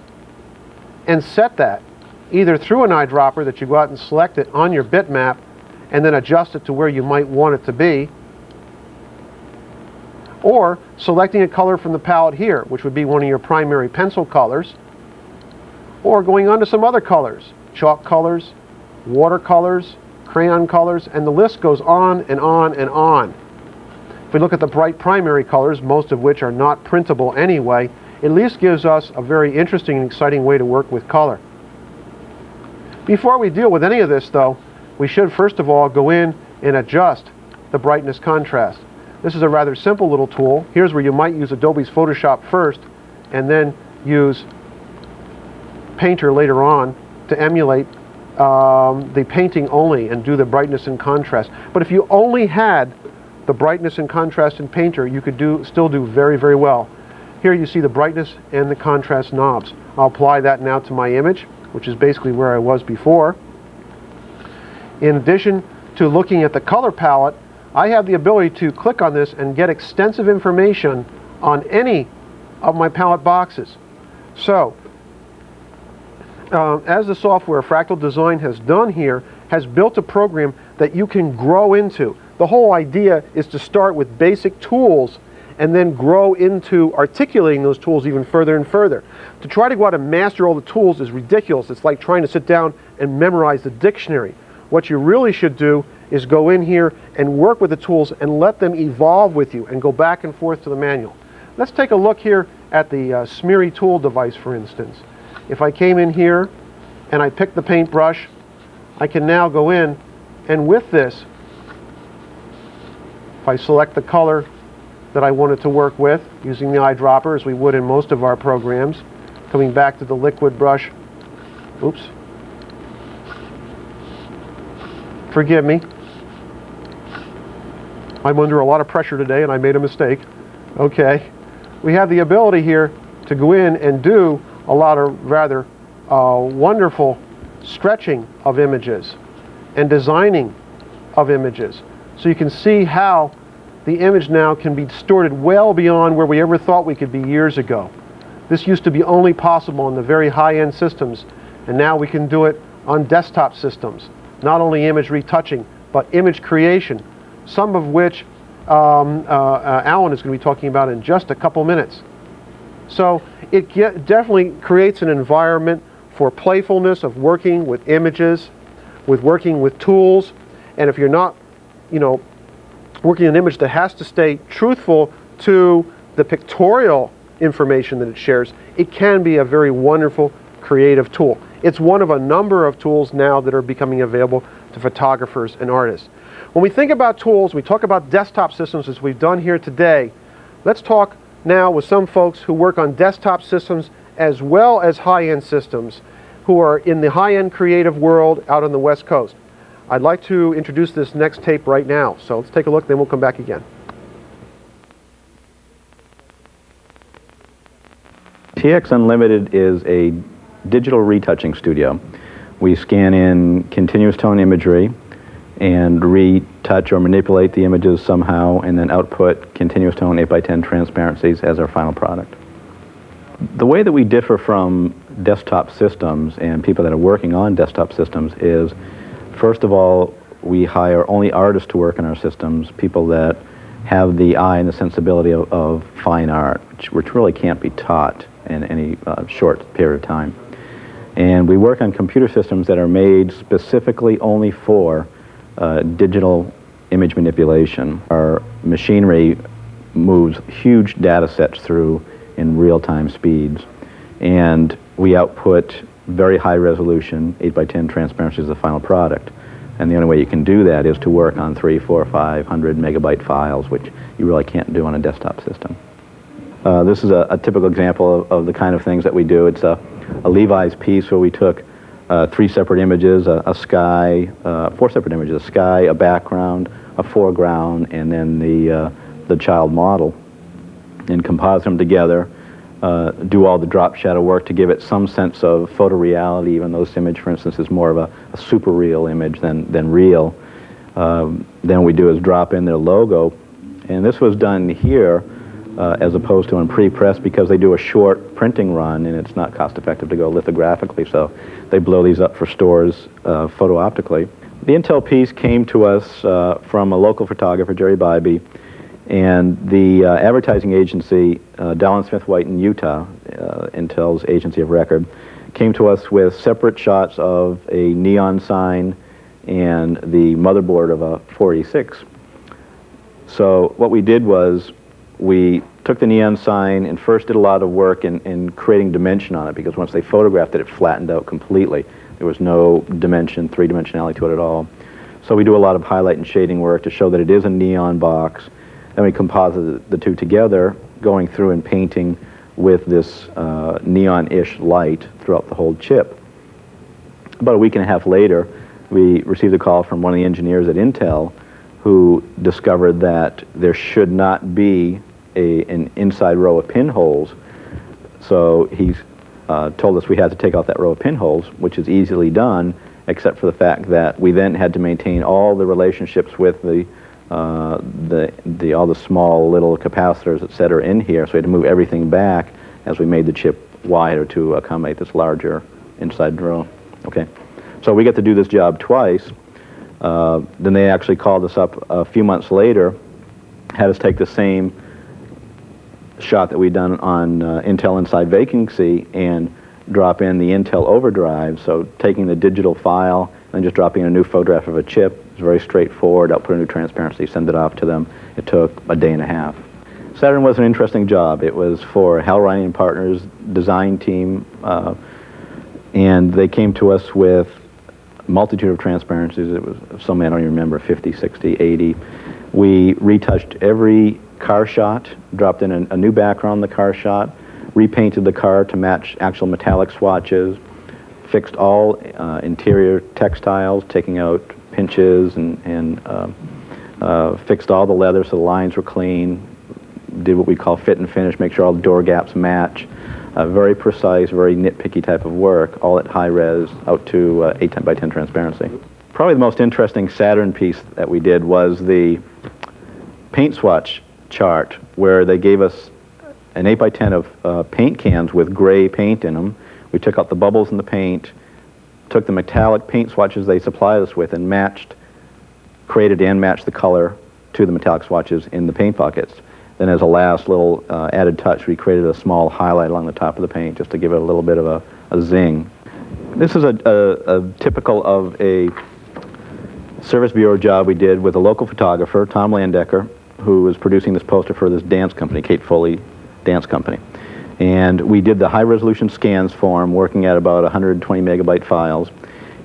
and set that either through an eyedropper that you go out and select it on your bitmap and then adjust it to where you might want it to be, or selecting a color from the palette here, which would be one of your primary pencil colors, or going on to some other colors, chalk colors, watercolors, crayon colors, and the list goes on and on and on. If we look at the bright primary colors, most of which are not printable anyway, it at least gives us a very interesting and exciting way to work with color. Before we deal with any of this though, we should first of all go in and adjust the brightness contrast. This is a rather simple little tool. Here's where you might use Adobe's Photoshop first and then use Painter later on to emulate the painting only and do the brightness and contrast. But if you only had the brightness and contrast in Painter, you could still do very, very well. Here you see the brightness and the contrast knobs. I'll apply that now to my image, which is basically where I was before. In addition to looking at the color palette, I have the ability to click on this and get extensive information on any of my palette boxes. So, as the software Fractal Design has done here, has built a program that you can grow into. The whole idea is to start with basic tools and then grow into articulating those tools even further and further. To try to go out and master all the tools is ridiculous. It's like trying to sit down and memorize the dictionary. What you really should do is go in here and work with the tools and let them evolve with you and go back and forth to the manual. Let's take a look here at the smeary tool device, for instance. If I came in here and I picked the paintbrush, I can now go in and with this, if I select the color that I wanted to work with using the eyedropper as we would in most of our programs, coming back to the Liquid brush, oops, forgive me, I'm under a lot of pressure today and I made a mistake. Okay, we have the ability here to go in and do a lot of rather wonderful stretching of images and designing of images. So you can see how the image now can be distorted well beyond where we ever thought we could be years ago. This used to be only possible on the very high-end systems, and now we can do it on desktop systems. Not only image retouching, but image creation, some of which Alan is going to be talking about in just a couple minutes. So it definitely creates an environment for playfulness of working with images, with working with tools, and if you're not, working an image that has to stay truthful to the pictorial information that it shares, it can be a very wonderful creative tool. It's one of a number of tools now that are becoming available to photographers and artists. When we think about tools, we talk about desktop systems as we've done here today. Let's talk now with some folks who work on desktop systems as well as high-end systems who are in the high-end creative world out on the West Coast. I'd like to introduce this next tape right now. So let's take a look, then we'll come back again. TX Unlimited is a digital retouching studio. We scan in continuous tone imagery and retouch or manipulate the images somehow and then output continuous tone 8x10 transparencies as our final product. The way that we differ from desktop systems and people that are working on desktop systems is, first of all, we hire only artists to work in our systems, people that have the eye and the sensibility of fine art, which really can't be taught in any short period of time. And we work on computer systems that are made specifically only for digital image manipulation. Our machinery moves huge data sets through in real-time speeds, and we output very high resolution 8x10 transparencies as the final product. And the only way you can do that is to work on 300, 400, 500 megabyte files, which you really can't do on a desktop system. This is a typical example of the kind of things that we do. It's a Levi's piece where we took 3 separate images, a sky, 4 separate images, a sky, a background, a foreground, and then the child model, and composite them together, do all the drop shadow work to give it some sense of photoreality, even though this image, for instance, is more of a super real image than real. Then what we do is drop in their logo, and this was done here as opposed to in pre-press because they do a short printing run and it's not cost effective to go lithographically, so they blow these up for stores photo-optically. The Intel piece came to us from a local photographer, Jerry Bybee, and the advertising agency, Dallin Smith White in Utah, Intel's agency of record, came to us with separate shots of a neon sign and the motherboard of a 486. So what we did was we took the neon sign and first did a lot of work in creating dimension on it, because once they photographed it, it flattened out completely. There was no dimension, three-dimensionality to it at all. So we do a lot of highlight and shading work to show that it is a neon box. Then we composite the two together, going through and painting with this neon-ish light throughout the whole chip. About a week and a half later, we received a call from one of the engineers at Intel who discovered that there should not be an inside row of pinholes. So he told us we had to take out that row of pinholes, which is easily done, except for the fact that we then had to maintain all the relationships with all the small little capacitors, etc., in here. So we had to move everything back as we made the chip wider to accommodate this larger inside row. Okay, so we got to do this job twice. Then they actually called us up a few months later, had us take the same shot that we'd done on Intel Inside Vacancy and drop in the Intel overdrive. So taking the digital file and just dropping in a new photograph of a chip. It's very straightforward. Output a new transparency, send it off to them. It took a day and a half. Saturn was an interesting job. It was for Hal Riney and Partners design team, and they came to us with a multitude of transparencies. It was so many, I don't even remember, 50, 60, 80. We retouched every car shot, dropped in a new background in the car shot, repainted the car to match actual metallic swatches, fixed all interior textiles, taking out pinches and fixed all the leather so the lines were clean, did what we call fit and finish, make sure all the door gaps match. Very precise, very nitpicky type of work, all at high res, out to 8x10 transparency. Probably the most interesting Saturn piece that we did was the paint swatch chart, where they gave us an 8x10 of paint cans with gray paint in them. We took out the bubbles in the paint, took the metallic paint swatches they supplied us with and matched created and matched the color to the metallic swatches in the paint buckets. Then as a last little added touch, we created a small highlight along the top of the paint just to give it a little bit of a zing. This is a typical of a service bureau job we did with a local photographer, Tom Landecker, who was producing this poster for this dance company, Kate Foley Dance Company. And we did the high-resolution scans for him, working at about 120 megabyte files.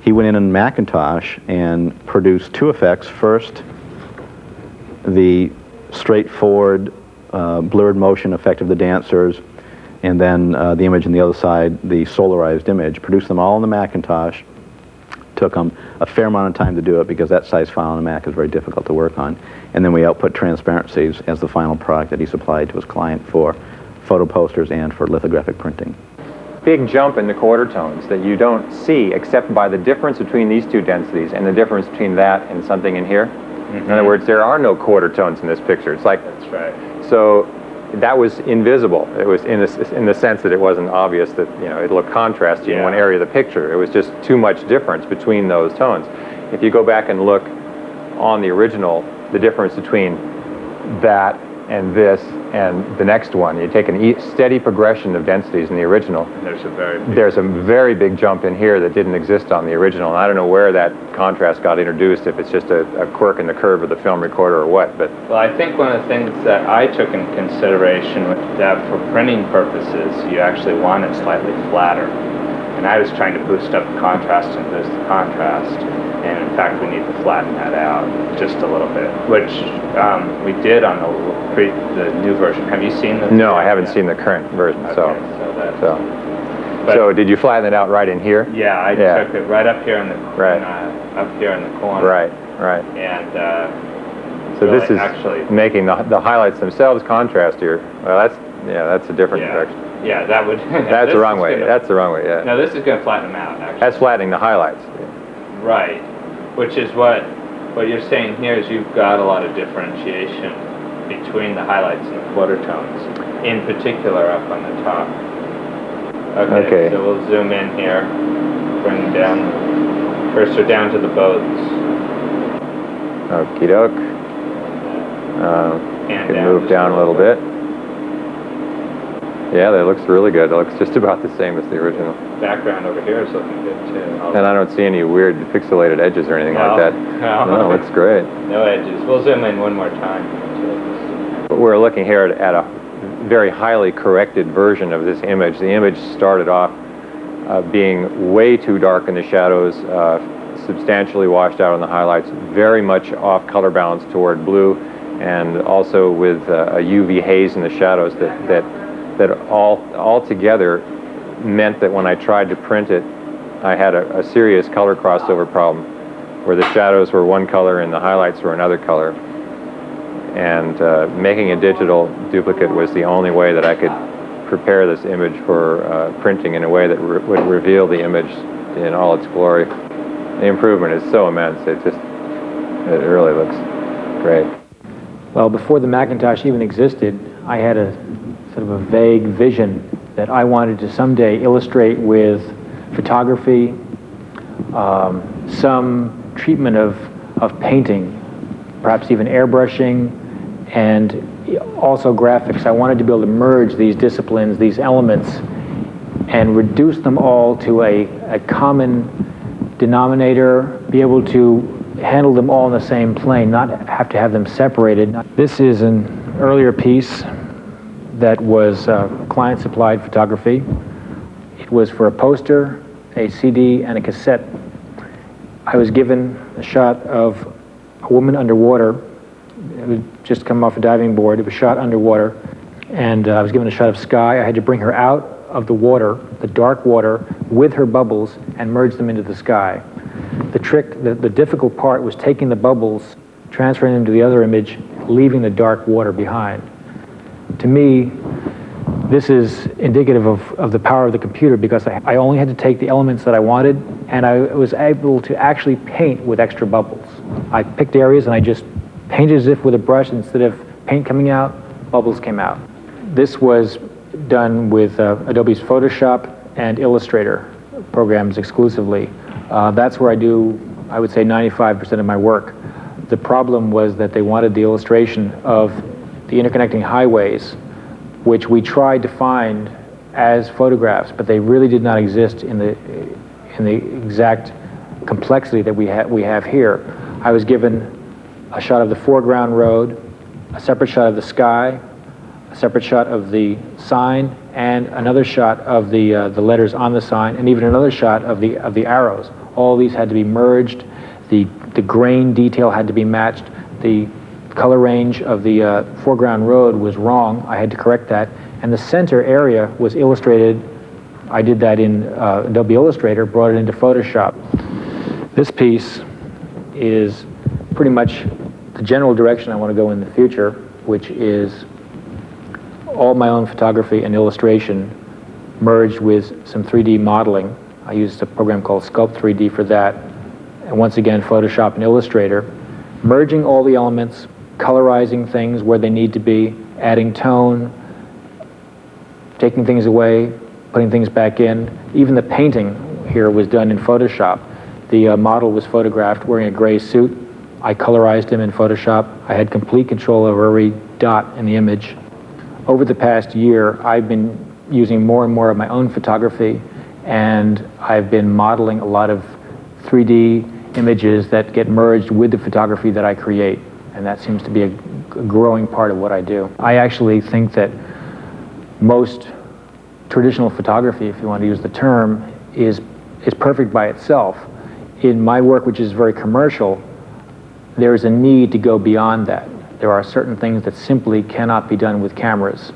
He went in Macintosh and produced two effects. First, the straightforward blurred motion effect of the dancers, and then the image on the other side, the solarized image. Produced them all in the Macintosh. Took him a fair amount of time to do it because that size file on a Mac is very difficult to work on. And then we output transparencies as the final product that he supplied to his client for photo posters and for lithographic printing. Big jump in the quarter tones that you don't see except by the difference between these two densities and the difference between that and something in here. In other words, there are no quarter tones in this picture. It's like, That's right. so that was invisible. It was in the sense that it wasn't obvious that, you know, it looked contrasty in one area of the picture. It was just too much difference between those tones. If you go back and look on the original, the difference between that and this and the next one, you take a steady progression of densities in the original. There's a very big jump in here that didn't exist on the original. And I don't know where that contrast got introduced, if it's just a quirk in the curve of the film recorder or what. But well, I think one of the things that I took into consideration was that for printing purposes, you actually want it slightly flatter. And I was trying to boost up the contrast and boost the contrast. And in fact, we need to flatten that out just a little bit, which we did on the new version. Have you seen the? No, I haven't seen the current version. Okay, So did you flatten it out right in here? Yeah, I took it right up here in the up here in the corner. Right. And so really this is actually making the highlights themselves contrastier. Well, that's a different direction. Yeah, that would. That's the wrong way. That's the wrong way. Yeah. No, this is going to flatten them out. Actually. That's flattening the highlights. Right, which is what you're saying here is you've got a lot of differentiation between the highlights and the quarter tones, in particular up on the top. Okay. So we'll zoom in here, bring down cursor down to the boats. Okie doke. Can move down a little bit. Yeah, that looks really good. It looks just about the same as the original. Background over here is looking good too. And I don't see any weird pixelated edges or anything like that. No, it looks great. No edges. We'll zoom in one more time. We're looking here at a very highly corrected version of this image. The image started off being way too dark in the shadows, substantially washed out on the highlights, very much off color balance toward blue, and also with a UV haze in the shadows that all together meant that when I tried to print it, I had a serious color crossover problem, where the shadows were one color and the highlights were another color. And making a digital duplicate was the only way that I could prepare this image for printing in a way that would reveal the image in all its glory. The improvement is so immense. It really looks great. Well, before the Macintosh even existed, I had a sort of a vague vision that I wanted to someday illustrate with photography, some treatment of painting, perhaps even airbrushing, and also graphics. I wanted to be able to merge these disciplines, these elements, and reduce them all to a common denominator, be able to handle them all in the same plane, not have to have them separated. This is an earlier piece that was client-supplied photography. It was for a poster, a CD, and a cassette. I was given a shot of a woman underwater. It had just come off a diving board. It was shot underwater. And I was given a shot of sky. I had to bring her out of the water, the dark water, with her bubbles and merge them into the sky. The trick, the difficult part was taking the bubbles, transferring them to the other image, leaving the dark water behind. To me, this is indicative of the power of the computer, because I only had to take the elements that I wanted, and I was able to actually paint with extra bubbles. I picked areas and I just painted as if with a brush. Instead of paint coming out, bubbles came out. This was done with Adobe's Photoshop and Illustrator programs exclusively. That's where I do, I would say, 95% of my work. The problem was that they wanted the illustration of the interconnecting highways, which we tried to find as photographs, but they really did not exist in the exact complexity that we have here. I was given a shot of the foreground road, a separate shot of the sky, a separate shot of the sign, and another shot of the letters on the sign, and even another shot of the arrows. All these had to be merged. The grain detail had to be matched. The color range of the foreground road was wrong. I had to correct that. And the center area was illustrated. I did that in Adobe Illustrator, brought it into Photoshop. This piece is pretty much the general direction I want to go in the future, which is all my own photography and illustration merged with some 3D modeling. I used a program called Sculpt 3D for that. And once again, Photoshop and Illustrator, merging all the elements, colorizing things where they need to be, adding tone, taking things away, putting things back in. Even the painting here was done in Photoshop. The model was photographed wearing a gray suit. I colorized him in Photoshop. I had complete control over every dot in the image. Over the past year, I've been using more and more of my own photography, and I've been modeling a lot of 3D images that get merged with the photography that I create, and that seems to be a growing part of what I do. I actually think that most traditional photography, if you want to use the term, is perfect by itself. In my work, which is very commercial, there is a need to go beyond that. There are certain things that simply cannot be done with cameras.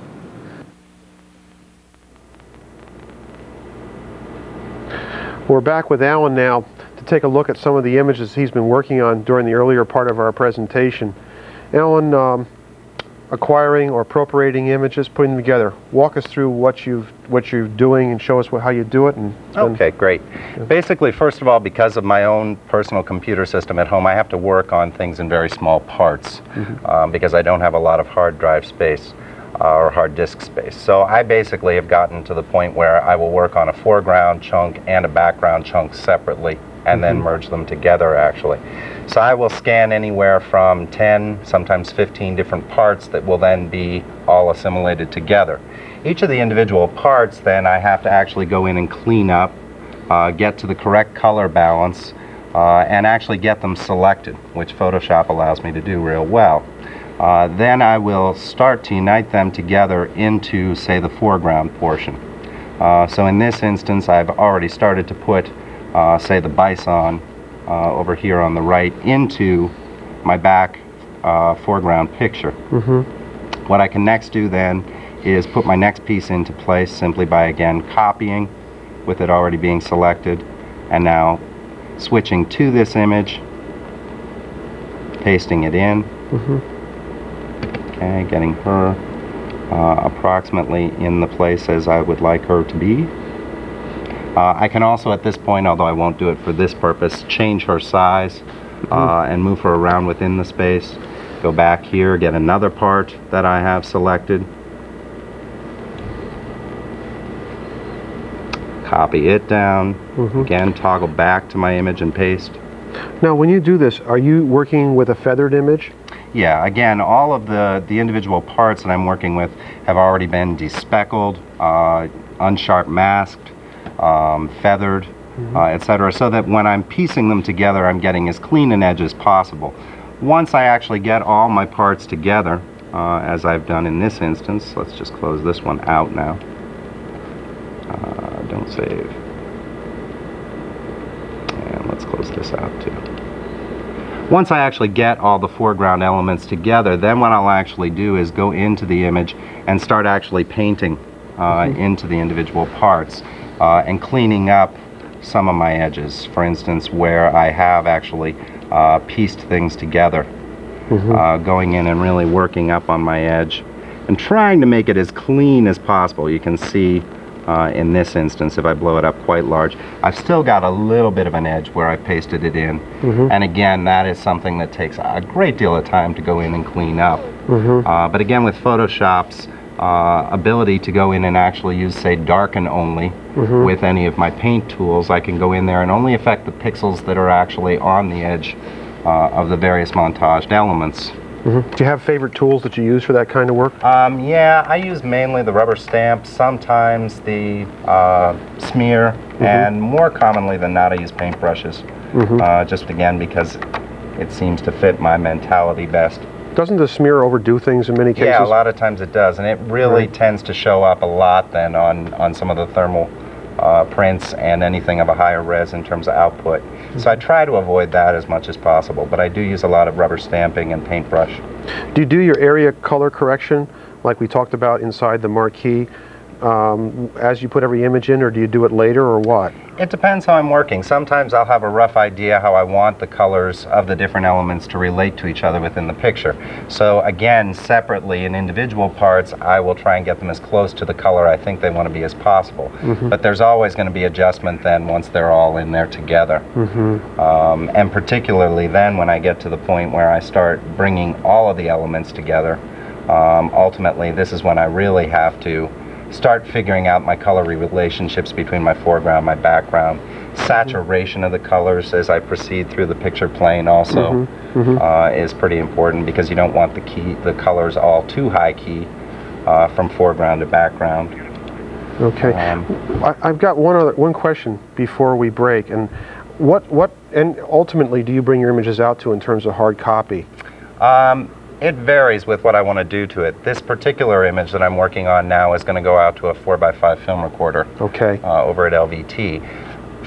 We're back with Alan now to take a look at some of the images he's been working on during the earlier part of our presentation. Alan, acquiring or appropriating images, putting them together. Walk us through what you're doing and show us how you do it. Okay, great. Basically, first of all, because of my own personal computer system at home, I have to work on things in very small parts because I don't have a lot of hard drive space or hard disk space. So I basically have gotten to the point where I will work on a foreground chunk and a background chunk separately and then merge them together, actually. So I will scan anywhere from 10, sometimes 15 different parts that will then be all assimilated together. Each of the individual parts, then, I have to actually go in and clean up, get to the correct color balance, and actually get them selected, which Photoshop allows me to do real well. Then I will start to unite them together into, say, the foreground portion. So in this instance, I've already started to put, say, the bison over here on the right into my back foreground picture. What I can next do then is put my next piece into place simply by, again, copying with it already being selected, and now switching to this image, pasting it in. Okay, getting her approximately in the place as I would like her to be. I can also at this point, although I won't do it for this purpose, change her size and move her around within the space. Go back here, get another part that I have selected. Copy it down. Again, toggle back to my image and paste. Now, when you do this, are you working with a feathered image? Yeah, again, all of the individual parts that I'm working with have already been despeckled, unsharp masked, feathered, etc., so that when I'm piecing them together, I'm getting as clean an edge as possible. Once I actually get all my parts together, as I've done in this instance, let's just close this one out now. Don't save. And let's close this out too. Once I actually get all the foreground elements together, then what I'll actually do is go into the image and start actually painting into the individual parts and cleaning up some of my edges. For instance, where I have actually pieced things together, going in and really working up on my edge and trying to make it as clean as possible. You can see in this instance, if I blow it up quite large, I've still got a little bit of an edge where I pasted it in. And again, that is something that takes a great deal of time to go in and clean up. But again, with Photoshop's ability to go in and actually use, say, darken only with any of my paint tools, I can go in there and only affect the pixels that are actually on the edge of the various montaged elements. Do you have favorite tools that you use for that kind of work? Yeah, I use mainly the rubber stamp, sometimes the smear, and more commonly than not, I use paintbrushes. Just again because it seems to fit my mentality best. Doesn't the smear overdo things in many cases? Yeah, a lot of times it does, and it really tends to show up a lot then on some of the thermal prints and anything of a higher res in terms of output. So I try to avoid that as much as possible, but I do use a lot of rubber stamping and paintbrush. Do you do your area color correction like we talked about inside the marquee as you put every image in, or do you do it later, or what? It depends how I'm working. Sometimes I'll have a rough idea how I want the colors of the different elements to relate to each other within the picture. So again, separately in individual parts, I will try and get them as close to the color I think they want to be as possible. But there's always going to be adjustment then once they're all in there together. And particularly then when I get to the point where I start bringing all of the elements together, ultimately this is when I really have to start figuring out my color relationships between my foreground, my background, saturation of the colors as I proceed through the picture plane also is pretty important, because you don't want the colors all too high key from foreground to background. Okay. I've got one question before we break, and and ultimately do you bring your images out to in terms of hard copy? It varies with what I want to do to it. This particular image that I'm working on now is going to go out to a 4x5 film recorder over at LVT.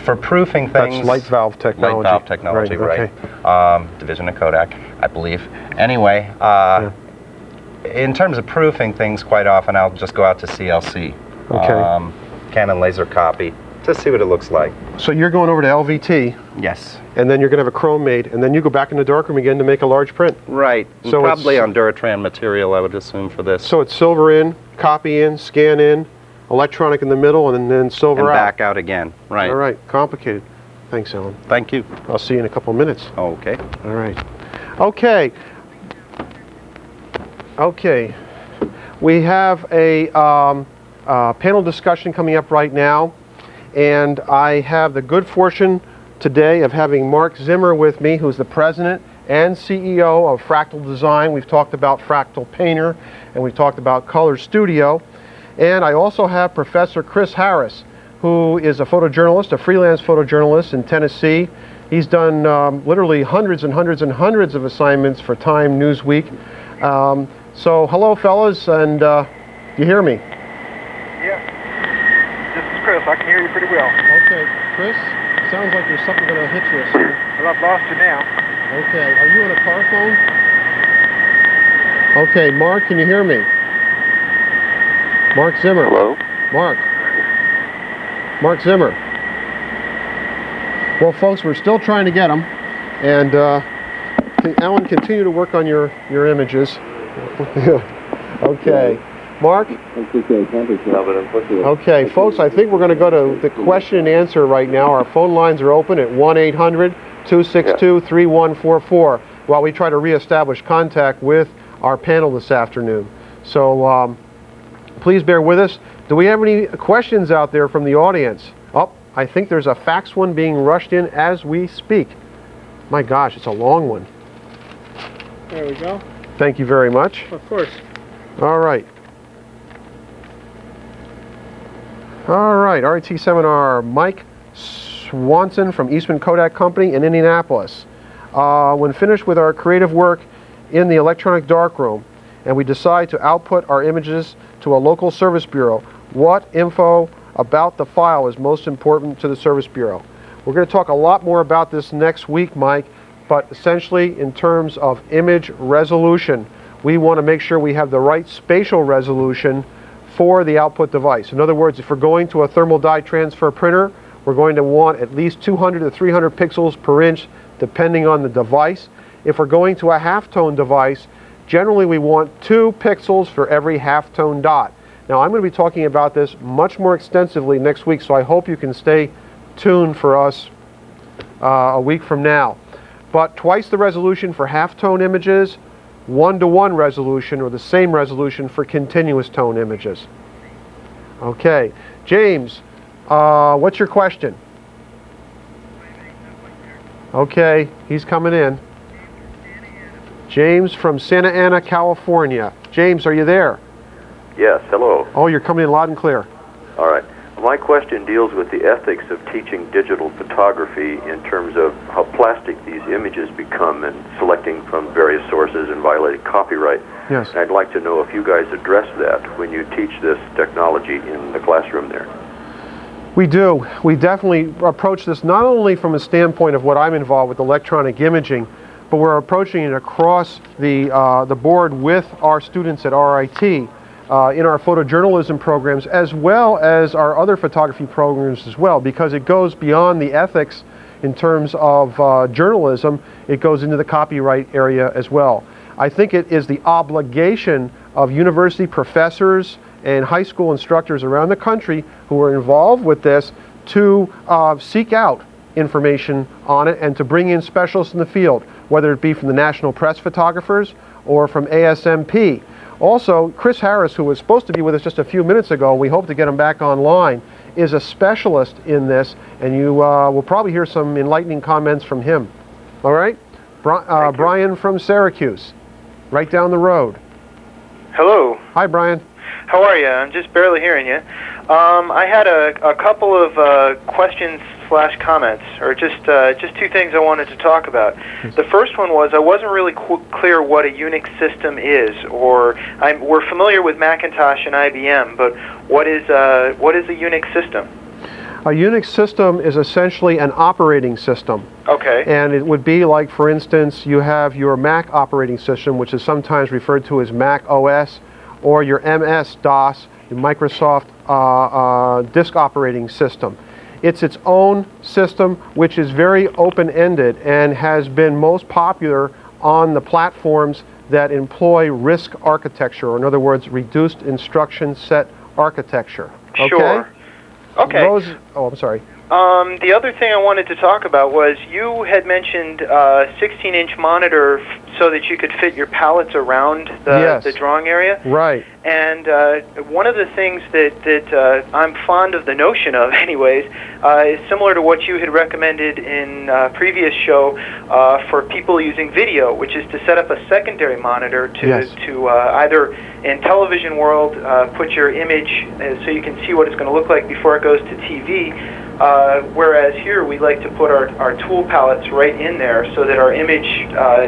For proofing things... That's light valve technology. Light valve technology, right. Division of Kodak, I believe. Anyway, in terms of proofing things, quite often I'll just go out to CLC. Canon laser copy, to see what it looks like. So you're going over to LVT. Yes. And then you're going to have a chrome made, and then you go back in the darkroom again to make a large print. Right. So probably on Duratran material, I would assume, for this. So it's silver in, copy in, scan in, electronic in the middle, and then silver and out. Back out again. Right. All right. Complicated. Thanks, Alan. Thank you. I'll see you in a couple of minutes. Okay. All right. Okay. Okay. We have a panel discussion coming up right now, and I have the good fortune today of having Mark Zimmer with me, who's the president and CEO of Fractal Design. We've talked about Fractal Painter, and we've talked about Color Studio. And I also have Professor Chris Harris, who is a photojournalist, a freelance photojournalist in Tennessee. He's done literally hundreds and hundreds and hundreds of assignments for Time, Newsweek. So hello, fellas, and you hear me? Yeah. This is Chris. I can hear you pretty well. Okay, Chris, sounds like there's something going to hit you soon. Well, I've lost you now. Okay, are you on a car phone? Okay, Mark, can you hear me? Mark Zimmer. Hello? Mark Zimmer. Well, folks, we're still trying to get him. And Alan, continue to work on your images. Okay. Mark? Okay, folks, I think we're going to go to the question and answer right now. Our phone lines are open at 1-800-262-3144 while we try to reestablish contact with our panel this afternoon. So please bear with us. Do we have any questions out there from the audience? Oh, I think there's a fax one being rushed in as we speak. My gosh, it's a long one. There we go. Thank you very much. Of course. All right. All right, RIT seminar, Mike Swanson from Eastman Kodak Company in Indianapolis. When finished with our creative work in the electronic darkroom, and we decide to output our images to a local service bureau, what info about the file is most important to the service bureau? We're going to talk a lot more about this next week, Mike, but essentially in terms of image resolution, we want to make sure we have the right spatial resolution for the output device. In other words, if we're going to a thermal dye transfer printer, we're going to want at least 200 to 300 pixels per inch, depending on the device. If we're going to a halftone device, generally we want 2 pixels for every halftone dot. Now, I'm going to be talking about this much more extensively next week, so I hope you can stay tuned for us a week from now. But twice the resolution for halftone images, 1-to-1 resolution, or the same resolution for continuous tone images. Okay, James, what's your question? Okay, he's coming in. James from Santa Ana, California. James, are you there? Yes, hello. Oh, you're coming in loud and clear. All right. My question deals with the ethics of teaching digital photography in terms of how plastic these images become and selecting from various sources and violating copyright. Yes. And I'd like to know if you guys address that when you teach this technology in the classroom there. We do. We definitely approach this not only from a standpoint of what I'm involved with electronic imaging, but we're approaching it across the board with our students at RIT in our photojournalism programs, as well as our other photography programs as well, because it goes beyond the ethics in terms of journalism. It goes into the copyright area as well. I think it is the obligation of university professors and high school instructors around the country who are involved with this to seek out information on it and to bring in specialists in the field, whether it be from the National Press Photographers or from ASMP. Also, Chris Harris, who was supposed to be with us just a few minutes ago, we hope to get him back online, is a specialist in this, and you will probably hear some enlightening comments from him. All right? Brian from Syracuse, right down the road. Hello. Hi, Brian. How are you? I'm just barely hearing you. I had a couple of questions / comments, or just two things I wanted to talk about. The first one was I wasn't really clear what a Unix system is, or we're familiar with Macintosh and IBM, but what is a Unix system? A Unix system is essentially an operating system. Okay. And it would be like, for instance, you have your Mac operating system, which is sometimes referred to as Mac OS, or your MS-DOS, your Microsoft disk operating system. It's its own system, which is very open-ended and has been most popular on the platforms that employ RISC architecture, or in other words, reduced instruction set architecture. Okay? Sure. Okay. Oh, I'm sorry. The other thing I wanted to talk about was you had mentioned 16-inch monitor so that you could fit your palettes around the drawing area. Right. And one of the things that I'm fond of the notion of anyways is similar to what you had recommended in a previous show for people using video, which is to set up a secondary monitor to either in television world put your image so you can see what it's going to look like before it goes to TV. Whereas here we like to put our tool palettes right in there so that our image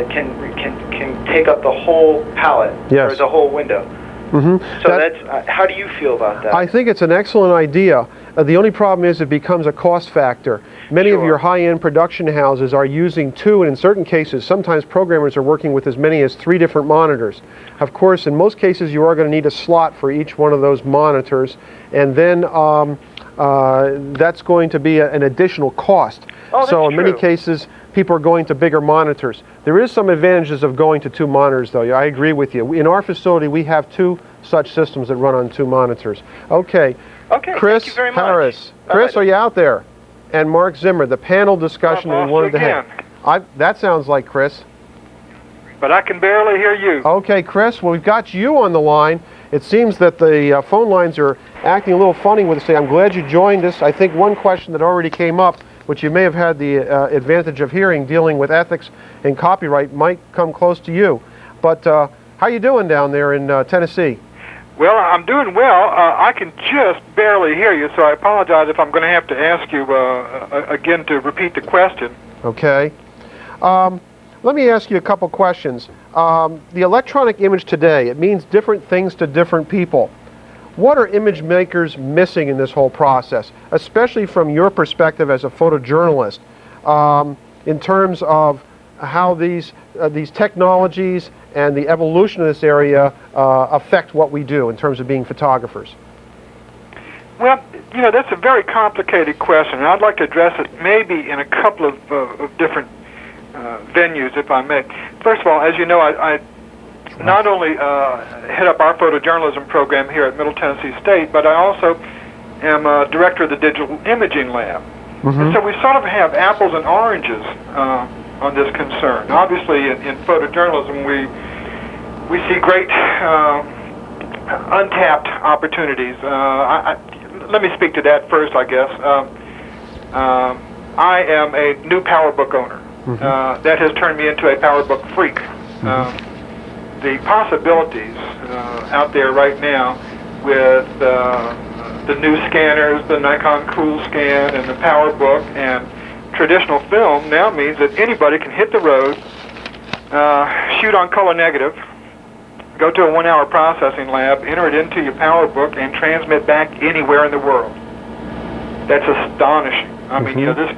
can take up the whole palette or the whole window. Mm-hmm. So that's how do you feel about that? I think it's an excellent idea. The only problem is it becomes a cost factor. Many of your high-end production houses are using 2, and in certain cases, sometimes programmers are working with as many as 3 different monitors. Of course, in most cases, you are going to need a slot for each one of those monitors, and then that's going to be an additional cost. So in many cases, people are going to bigger monitors. There is some advantages of going to 2 monitors, though. I agree with you. In our facility, we have 2 such systems that run on 2 monitors. Okay. Chris thank you very Harris. much. Chris, are you out there? And Mark Zimmer, the panel discussion we wanted to have. That sounds like Chris. But I can barely hear you. Okay, Chris, well, we've got you on the line. It seems that the phone lines are acting a little funny with us today. I'm glad you joined us. I think one question that already came up, which you may have had the advantage of hearing, dealing with ethics and copyright, might come close to you. But how you doing down there in Tennessee? Well, I'm doing well. I can just barely hear you, so I apologize if I'm going to have to ask you again to repeat the question. Okay. Let me ask you a couple questions. The electronic image today, it means different things to different people. What are image makers missing in this whole process, especially from your perspective as a photojournalist, in terms of how these technologies and the evolution of this area affect what we do in terms of being photographers? Well, you know, that's a very complicated question, and I'd like to address it maybe in a couple of different venues, if I may. First of all, as you know, I not only head up our photojournalism program here at Middle Tennessee State, but I also am director of the Digital Imaging Lab. Mm-hmm. And so we sort of have apples and oranges on this concern. Obviously, in photojournalism, we see great untapped opportunities. Let me speak to that first, I guess. I am a new PowerBook owner. Mm-hmm. That has turned me into a PowerBook freak. The possibilities out there right now with the new scanners, the Nikon Cool Scan and the PowerBook and traditional film now means that anybody can hit the road, shoot on color negative, go to a 1-hour processing lab, enter it into your PowerBook, and transmit back anywhere in the world. That's astonishing. I mean, you know, this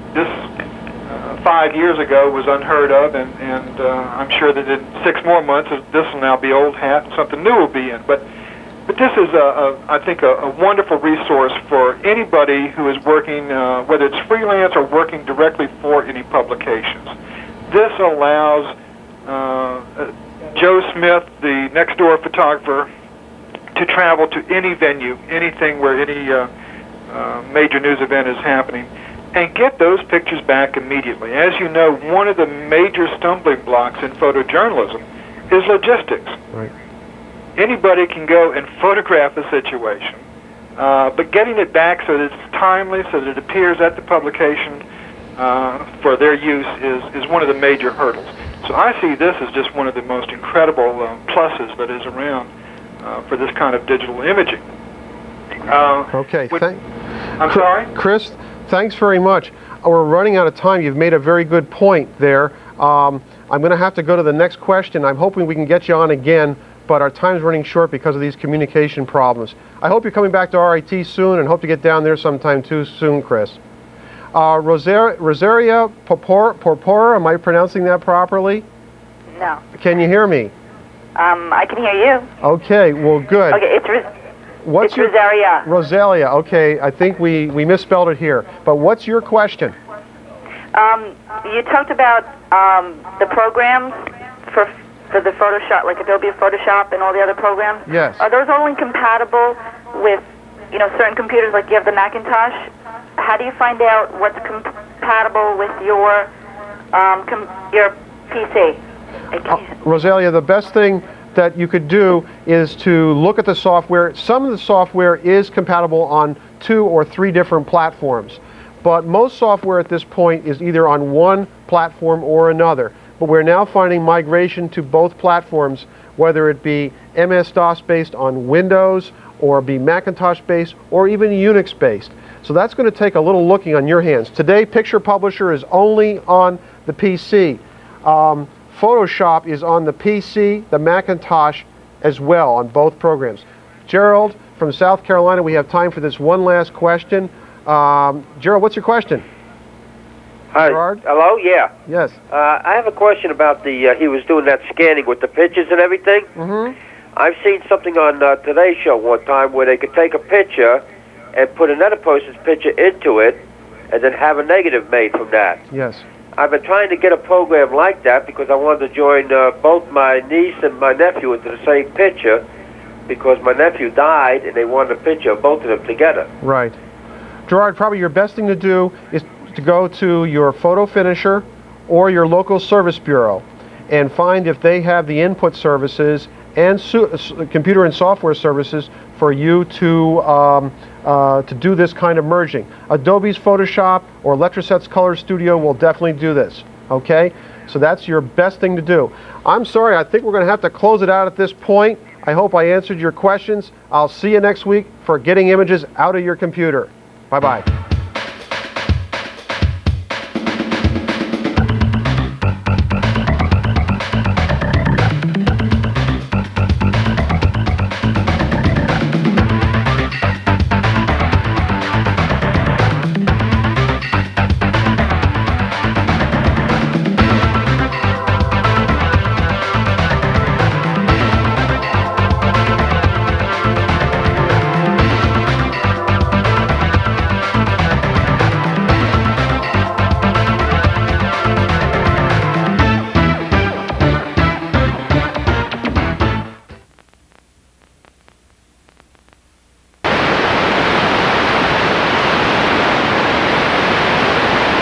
5 years ago was unheard of, and I'm sure that in 6 more months, this will now be old hat, and something new will be in. But this is, I think, a wonderful resource for anybody who is working, whether it's freelance or working directly for any publications. This allows Joe Smith, the next-door photographer, to travel to any venue, anything where any major news event is happening, and get those pictures back immediately. As you know, one of the major stumbling blocks in photojournalism is logistics. Right. Anybody can go and photograph a situation, but getting it back so that it's timely, so that it appears at the publication for their use is one of the major hurdles. So I see this as just one of the most incredible pluses that is around for this kind of digital imaging. Okay, I'm sorry? Chris, thanks very much. We're running out of time. You've made a very good point there. I'm going to have to go to the next question. I'm hoping we can get you on again, but our time's running short because of these communication problems. I hope you're coming back to RIT soon and hope to get down there sometime too soon, Chris. Rosaria Porpora, am I pronouncing that properly? No. Can you hear me? I can hear you. Okay, well, good. Okay, it's Rosaria. Rosalia, okay, I think we misspelled it here. But what's your question? You talked about the programs for the Photoshop, like Adobe Photoshop and all the other programs. Yes. Are those only compatible with, you know, certain computers, like you have the Macintosh? How do you find out what's compatible with your PC? Rosalia, the best thing that you could do is to look at the software. Some of the software is compatible on 2 or 3 different platforms, but most software at this point is either on one platform or another. But we're now finding migration to both platforms, whether it be MS-DOS based on Windows or be Macintosh based or even Unix based. So that's going to take a little looking on your hands. Today, Picture Publisher is only on the PC. Photoshop is on the PC, the Macintosh as well, on both programs. Gerald from South Carolina, we have time for this one last question. Gerald, what's your question? Hi. Gerard? Hello? Yeah. Yes. I have a question about the, he was doing that scanning with the pictures and everything. Mm-hmm. I've seen something on Today's Show one time where they could take a picture and put another person's picture into it and then have a negative made from that. Yes. I've been trying to get a program like that because I wanted to join both my niece and my nephew into the same picture because my nephew died and they wanted a picture of both of them together. Right. Gerard, probably your best thing to do is to go to your photo finisher or your local service bureau and find if they have the input services and computer and software services for you to do this kind of merging. Adobe's Photoshop or Letraset's Color Studio will definitely do this, okay? So that's your best thing to do. I'm sorry, I think we're going to have to close it out at this point. I hope I answered your questions. I'll see you next week for getting images out of your computer. Bye-bye.